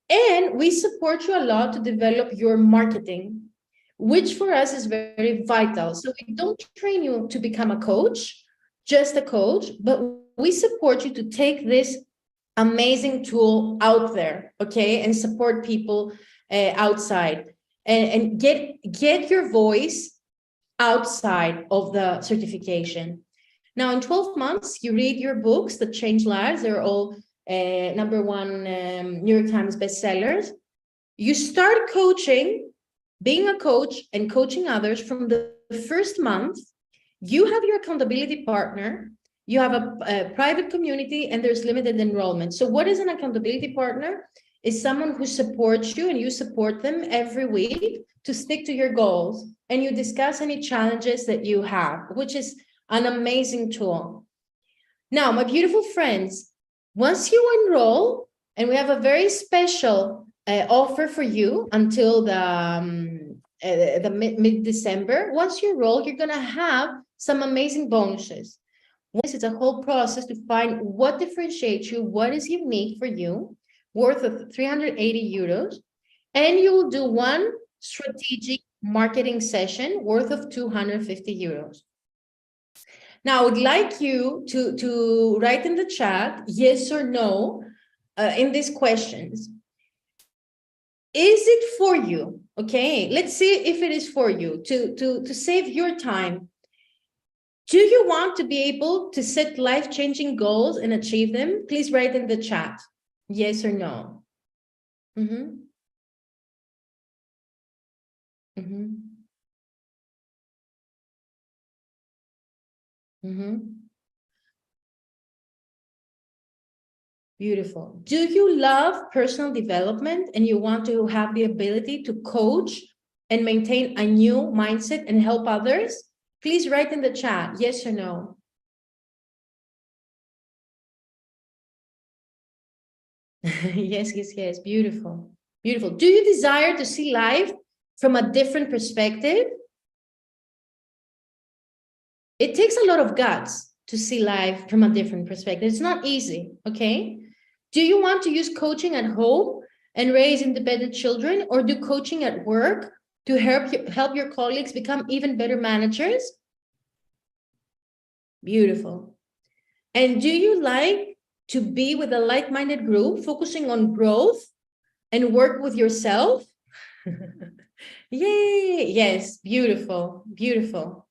And we support you a lot to develop your marketing, which for us is very vital. So we don't train you to become a coach, just a coach, but we support you to take this amazing tool out there, okay, and support people outside and get your voice outside of the certification. Now, in 12 months, you read your books that change lives. They're all #1 New York Times bestsellers. You start coaching, being a coach and coaching others from the first month. You have your accountability partner. You have a private community, and there's limited enrollment. So what is an accountability partner? Is someone who supports you and you support them every week to stick to your goals, and you discuss any challenges that you have, which is an amazing tool. Now, my beautiful friends, once you enroll, and we have a very special offer for you until the mid-December, once you enroll, you're gonna have some amazing bonuses. It's a whole process to find what differentiates you, what is unique for you, worth of 380 euros. And you will do one strategic marketing session worth of 250 euros. Now, I would like you to write in the chat, yes or no, in these questions. Is it for you? Okay, let's see if it is for you to save your time. Do you want to be able to set life-changing goals and achieve them? Please write in the chat, yes or no. Beautiful. Do you love personal development and you want to have the ability to coach and maintain a new mindset and help others? Please write in the chat, yes or no. Yes, yes, yes. Beautiful. Beautiful. Do you desire to see life from a different perspective? It takes a lot of guts to see life from a different perspective. It's not easy, okay? Do you want to use coaching at home and raise independent children, or do coaching at work to help your colleagues become even better managers? Beautiful. And do you like to be with a like-minded group, focusing on growth and work with yourself? Yay! Yes, beautiful, beautiful.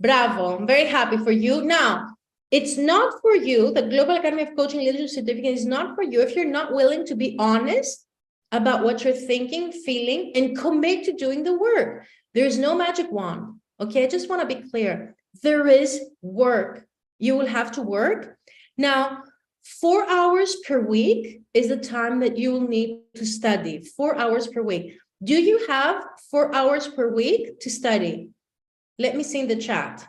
Bravo, I'm very happy for you. Now, it's not for you, the Global Academy of Coaching Leadership Certificate is not for you if you're not willing to be honest about what you're thinking, feeling, and commit to doing the work. There's no magic wand, okay? I just want to be clear. There is work. You will have to work. Now, 4 hours per week is the time that you will need to study, 4 hours per week. Do you have 4 hours per week to study? Let me see in the chat.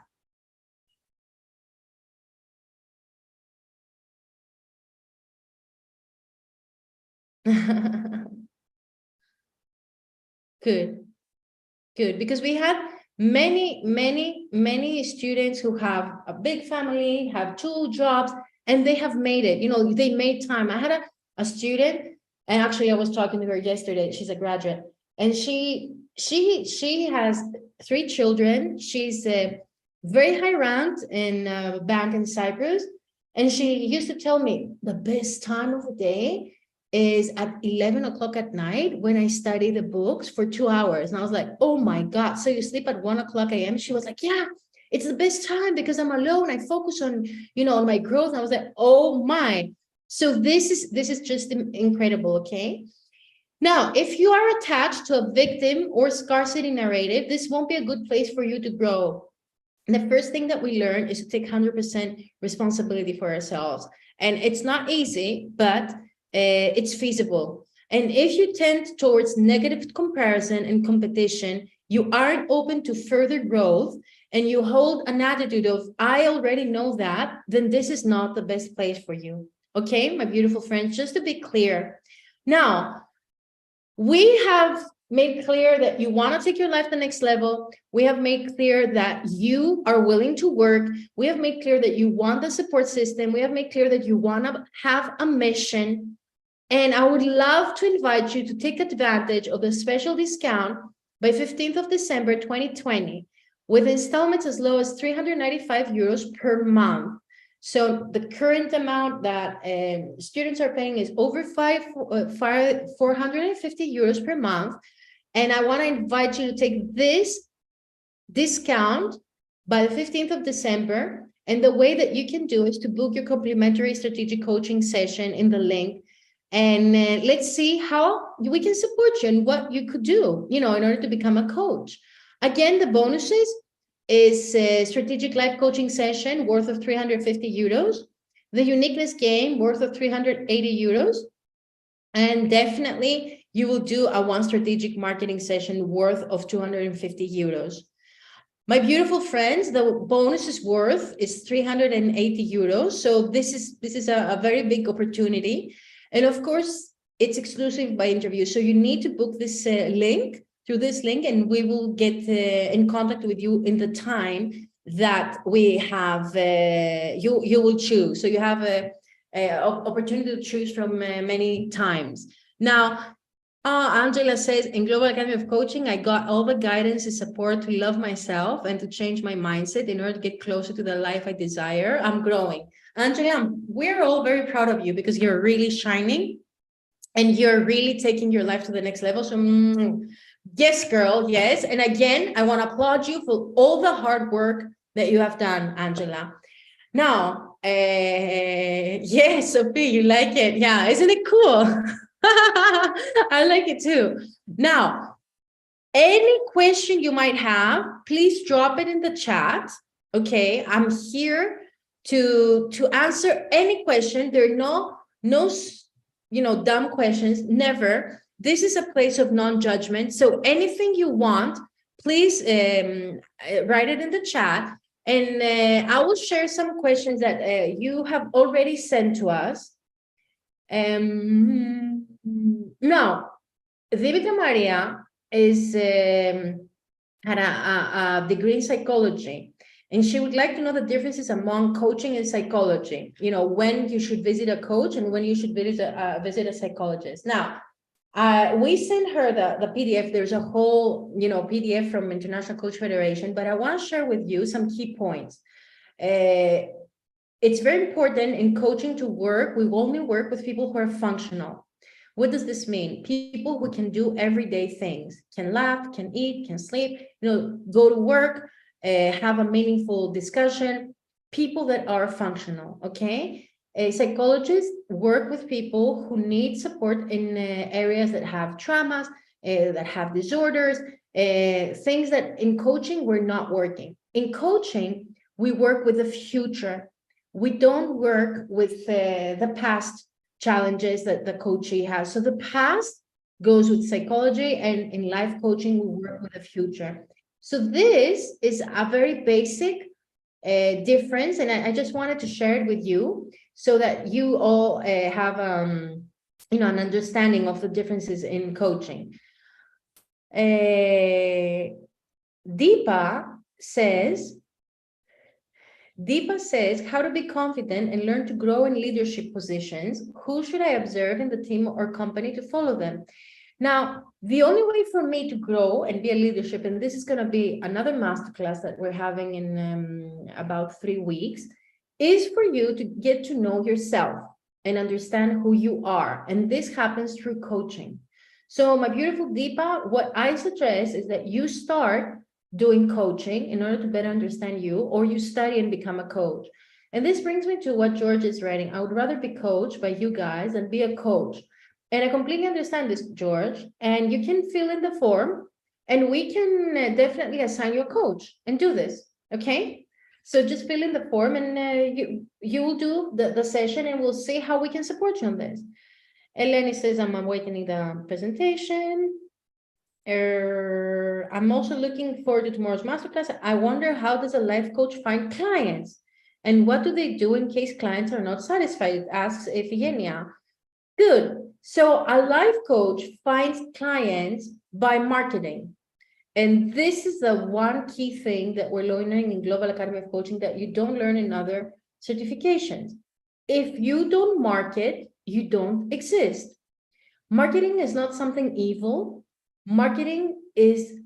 Good, good, because we had many students who have a big family, have 2 jobs, and they have made it. You know, they made time. I had a student, and actually I was talking to her yesterday. She's a graduate, and she has 3 children. She's very high ranked in a bank in Cyprus, and she used to tell me the best time of the day is at 11 o'clock at night when I study the books for 2 hours. And I was like, oh my God, so you sleep at 1 o'clock a.m.? She was like, yeah, it's the best time because I'm alone. I focus on, you know, on my growth. And I was like, oh my. So this is just incredible, okay? Now, if you are attached to a victim or scarcity narrative, this won't be a good place for you to grow. And the first thing that we learn is to take 100% responsibility for ourselves. And it's not easy, but it's feasible. And if you tend towards negative comparison and competition, you aren't open to further growth, and you hold an attitude of, I already know that, then this is not the best place for you. Okay, my beautiful friends, just to be clear. Now, we have made clear that you want to take your life to the next level. We have made clear that you are willing to work. We have made clear that you want the support system. We have made clear that you want to have a mission. And I would love to invite you to take advantage of the special discount by 15th of December 2020, with installments as low as 395 euros per month. So the current amount that students are paying is over 450 euros per month. And I want to invite you to take this discount by the 15th of December. And the way that you can do is to book your complimentary strategic coaching session in the link. And let's see how we can support you and what you could do, you know, in order to become a coach. Again, the bonuses is a strategic life coaching session worth of 350 euros, the uniqueness game worth of 380 euros, and definitely you will do a one strategic marketing session worth of 250 euros. My beautiful friends, the bonus is worth is 380 euros. So this is a very big opportunity. And of course, it's exclusive by interview. So you need to book this link through this link, and we will get in contact with you in the time that we have, you will choose. So you have a opportunity to choose from many times. Now, Angela says, in Global Academy of Coaching, I got all the guidance and support to love myself and to change my mindset in order to get closer to the life I desire. I'm growing. Angela, we're all very proud of you because you're really shining and you're really taking your life to the next level. So yes, girl, yes. And again, I want to applaud you for all the hard work that you have done, Angela. Now, yes, Sophie, you like it. Yeah, isn't it cool? I like it too. Now, any question you might have, please drop it in the chat. Okay, I'm here to answer any question. There are no dumb questions, never. This is a place of non-judgment. So anything you want, please write it in the chat. And I will share some questions that you have already sent to us. Now, Divika Maria had a degree in psychology, and she would like to know the differences among coaching and psychology. You know, when you should visit a coach and when you should visit a psychologist. Now, we sent her the PDF. There's a whole, PDF from International Coach Federation, but I want to share with you some key points. It's very important in coaching to work. We only work with people who are functional. What does this mean? People who can do everyday things, can laugh, can eat, can sleep, go to work, have a meaningful discussion, people that are functional, okay? Psychologists work with people who need support in areas that have traumas, that have disorders, things that in coaching we're not working. In coaching, we work with the future. We don't work with the past challenges that the coachee has. So the past goes with psychology, and in life coaching, we work with the future. So this is a very basic difference, and I just wanted to share it with you so that you all have an understanding of the differences in coaching. Deepa says, how to be confident and learn to grow in leadership positions. Who should I observe in the team or company to follow them? Now, the only way for me to grow and be a leadership, and this is going to be another masterclass that we're having in about 3 weeks, is for you to get to know yourself and understand who you are. And this happens through coaching. So my beautiful Deepa, what I suggest is that you start doing coaching in order to better understand you, or you study and become a coach. And this brings me to what George is writing. I would rather be coached by you guys than be a coach. And I completely understand this, George. And you can fill in the form and we can definitely assign you a coach and do this. Okay. So just fill in the form and you will do the session and we'll see how we can support you on this. Eleni says, I'm awaiting the presentation. I'm also looking forward to tomorrow's masterclass. I wonder, how does a life coach find clients? And what do they do in case clients are not satisfied? Asks Eugenia. Good. So a life coach finds clients by marketing. And this is the one key thing that we're learning in Global Academy of Coaching that you don't learn in other certifications. If you don't market, you don't exist. Marketing is not something evil. Marketing is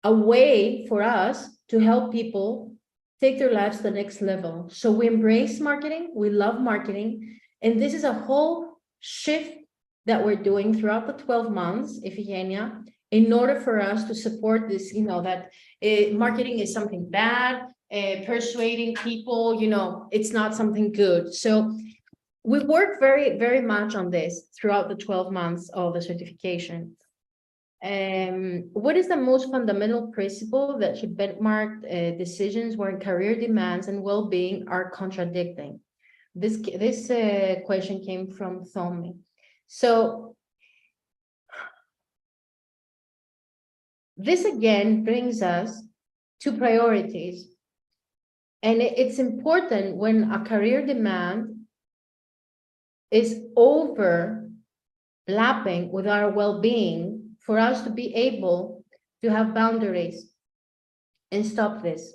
a way for us to help people take their lives to the next level. So we embrace marketing, we love marketing, and this is a whole shift that we're doing throughout the 12 months, Iphigenia, in order for us to support this, that marketing is something bad, persuading people, it's not something good. So we work very, very much on this throughout the 12 months of the certification. What is the most fundamental principle that should benchmark decisions where career demands and well-being are contradicting? This question came from Thomi. So this again brings us to priorities. And it's important when a career demand is overlapping with our well-being for us to be able to have boundaries and stop this,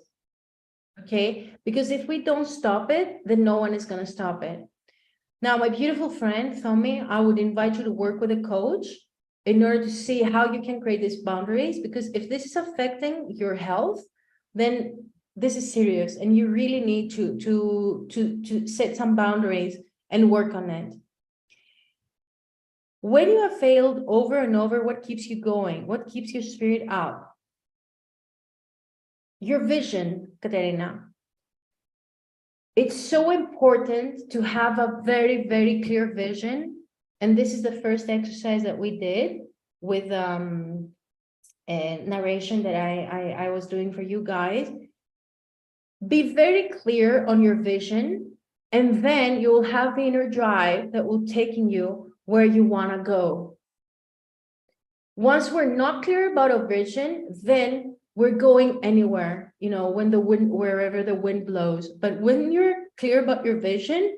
okay? Because if we don't stop it, then no one is going to stop it. Now, my beautiful friend, Thomi, I would invite you to work with a coach in order to see how you can create these boundaries, because if this is affecting your health, then this is serious and you really need to set some boundaries and work on it. When you have failed over and over, what keeps you going? What keeps your spirit up? Your vision, Katerina. It's so important to have a very, very clear vision. And this is the first exercise that we did with a narration that I was doing for you guys. Be very clear on your vision, and then you will have the inner drive that will take you where you want to go. Once we're not clear about our vision, then we're going anywhere, when the wind, wherever the wind blows. But when you're clear about your vision,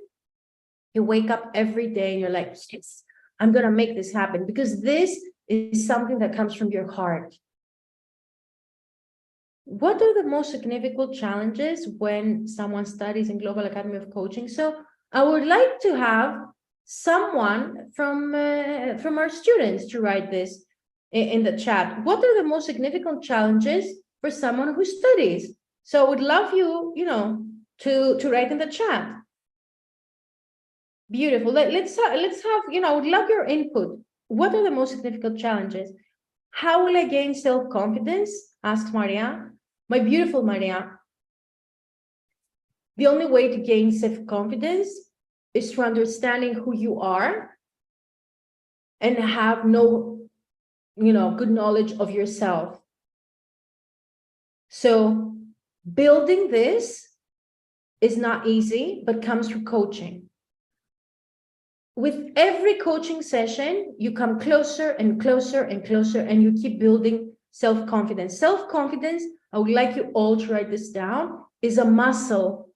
you wake up every day and you're like, yes, I'm going to make this happen, because this is something that comes from your heart. What are the most significant challenges when someone studies in Global Academy of Coaching? So I would like to have someone from our students to write this in the chat. What are the most significant challenges for someone who studies? So I would love you, to write in the chat. Beautiful. Let's have, I would love your input. What are the most significant challenges? How will I gain self-confidence? Asks Maria. My beautiful Maria. The only way to gain self-confidence is through understanding who you are and have good knowledge of yourself. So building this is not easy, but comes through coaching. With every coaching session, you come closer and closer and closer, and you keep building self-confidence. Self-confidence, I would like you all to write this down, is a muscle,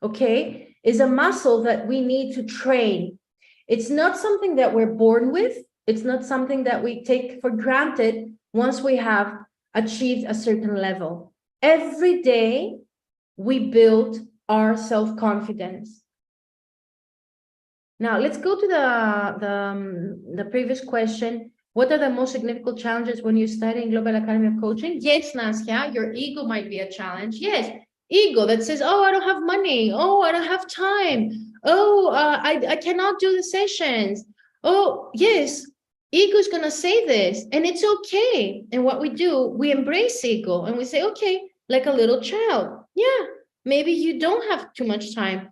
okay? Is a muscle that we need to train. It's not something that we're born with. It's not something that we take for granted once we have achieved a certain level. Every day, we build our self-confidence. Now, let's go to the previous question. What are the most significant challenges when you study in Global Academy of Coaching? Yes, Nasya, your ego might be a challenge. Yes, ego that says, oh, I don't have money. Oh, I don't have time. Oh, I cannot do the sessions. Oh, yes, ego is going to say this, and it's okay. And what we do, we embrace ego and we say, okay, like a little child. Yeah, maybe you don't have too much time.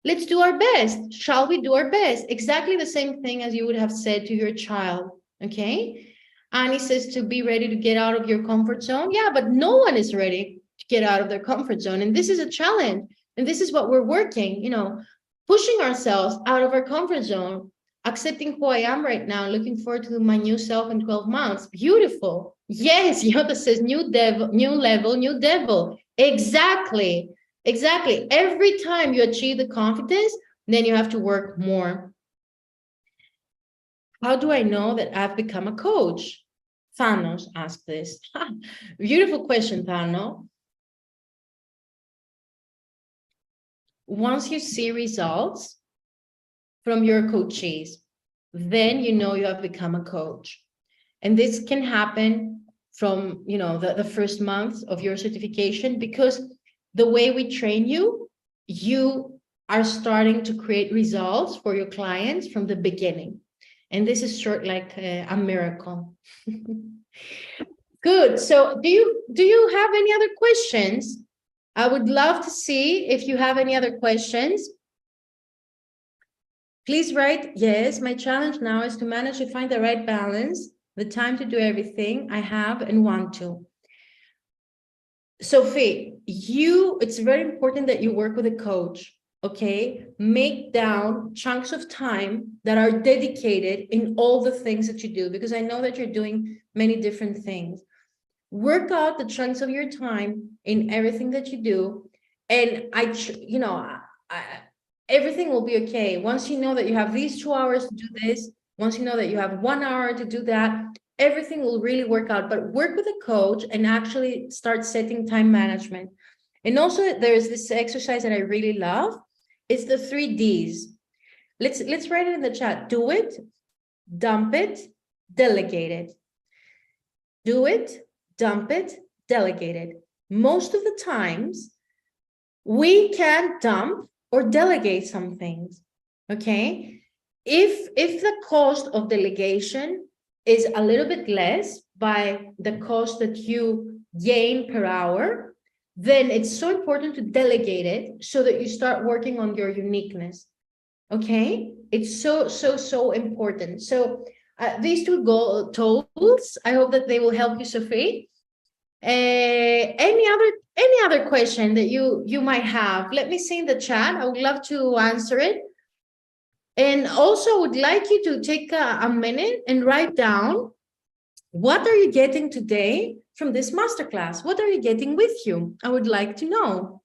Let's do our best. Shall we do our best? Exactly the same thing as you would have said to your child. Okay. Annie says to be ready to get out of your comfort zone. Yeah, but no one is ready to get out of their comfort zone. And this is a challenge. And this is what we're working, pushing ourselves out of our comfort zone, accepting who I am right now, looking forward to my new self in 12 months. Beautiful. Yes, Yoda says new level, new devil. Exactly. Exactly. Every time you achieve the confidence, then you have to work more. How do I know that I've become a coach? Thanos asked this. Beautiful question, Thanos. Once you see results from your coachees, then you know you have become a coach. And this can happen from, the first month of your certification, because the way we train you, you are starting to create results for your clients from the beginning. And this is sort of like a miracle. Good. So do you have any other questions? I would love to see if you have any other questions. Please write, yes, my challenge now is to manage to find the right balance, the time to do everything I have and want to. Sophie, it's very important that you work with a coach, okay? Make down chunks of time that are dedicated in all the things that you do, because I know that you're doing many different things. Work out the chunks of your time in everything that you do, and everything will be okay. Once you know that you have these 2 hours to do this, once you know that you have 1 hour to do that, everything will really work out. But work with a coach and actually start setting time management. And also there's this exercise that I really love. It's the 3 Ds. Let's write it in the chat. Do it, dump it, delegate it. Do it, dump it, delegate it. Most of the times we can dump or delegate some things. Okay. If the cost of delegation is a little bit less by the cost that you gain per hour, then it's so important to delegate it so that you start working on your uniqueness. Okay, it's so important. So these 2 tools, I hope that they will help you, Sophie. Any other question that you might have? Let me see in the chat. I would love to answer it. And also would like you to take a minute and write down, what are you getting today from this masterclass? What are you getting with you? I would like to know.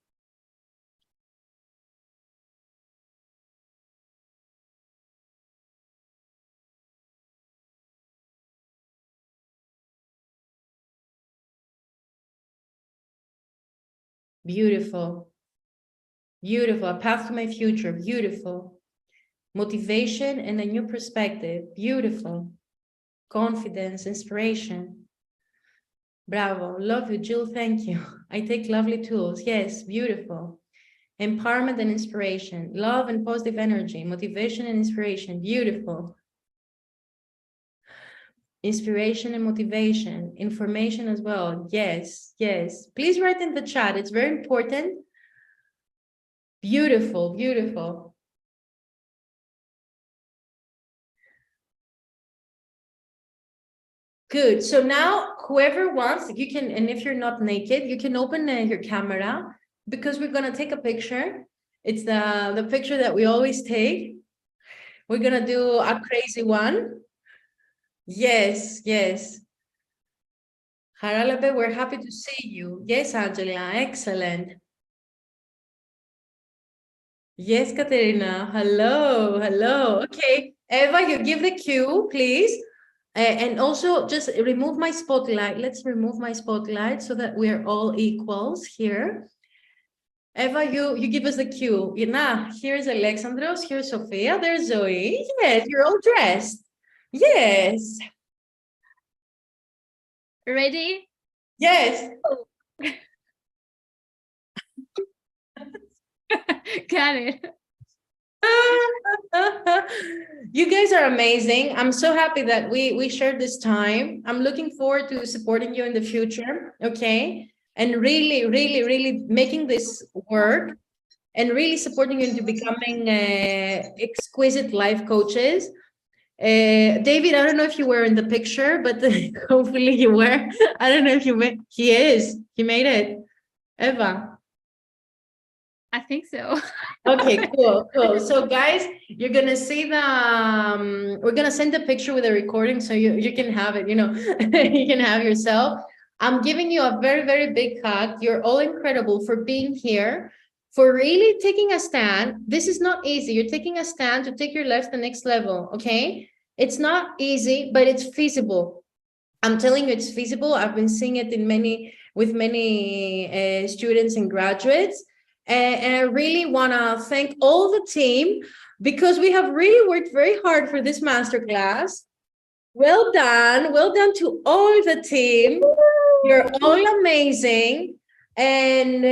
Beautiful. Beautiful. A path to my future. Beautiful. Motivation and a new perspective. Beautiful. Confidence, inspiration. Bravo. Love you, Jill. Thank you. I take lovely tools. Yes, beautiful. Empowerment and inspiration. Love and positive energy. Motivation and inspiration. Beautiful. Inspiration and motivation. Information as well. Yes, yes. Please write in the chat. It's very important. Beautiful, beautiful. Good. So now whoever wants, you can, and if you're not naked, you can open your camera, because we're going to take a picture. It's the picture that we always take. We're going to do a crazy one. Yes, yes. Haralabe, we're happy to see you. Yes, Angela, excellent. Yes, Katerina. Hello, hello. Okay, Eva, you give the cue, please. And also just remove my spotlight. Let's remove my spotlight so that we're all equals here. Eva, you give us the cue. Now, here's Alexandros, here's Sophia, there's Zoe. Yes, you're all dressed. Yes, Ready? yes. Got it. You guys are amazing. I'm so happy that we shared this time. I'm looking forward to supporting you in the future, okay? And really, really, really making this work and really supporting you into becoming exquisite life coaches. David, I don't know if you were in the picture, but hopefully you were. I don't know if you went. He is. He made it. Eva. I think so. Okay, cool, cool. So guys, you're gonna see the we're gonna send the picture with a recording so you can have it, you know, you can have yourself. I'm giving you a very, very big hug. You're all incredible for being here, for really taking a stand. This is not easy. You're taking a stand to take your life to the next level, okay? It's not easy, but it's feasible. I'm telling you, it's feasible. I've been seeing it with many students and graduates. And I really want to thank all the team because we have really worked very hard for this masterclass. Well done to all the team. You're all amazing. And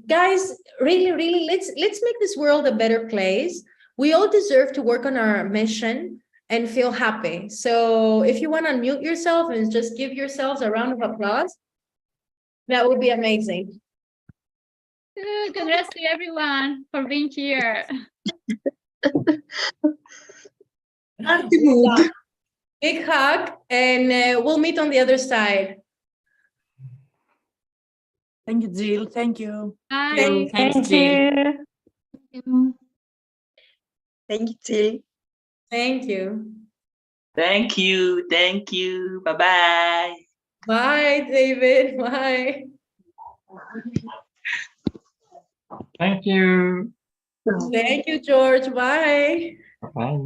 guys, really, really, let's make this world a better place. We all deserve to work on our mission and feel happy. So if you want to unmute yourself and just give yourselves a round of applause, that would be amazing. Congrats to everyone for being here. Happy mood. Big hug, and we'll meet on the other side. Thank you, Jill. Thank you. Bye. Thanks, Jill. you. Thank you, Jill. Thank you. Thank you. Thank you. Bye-bye. Bye, David. Bye. Thank you. Thank you, George. Bye. Bye.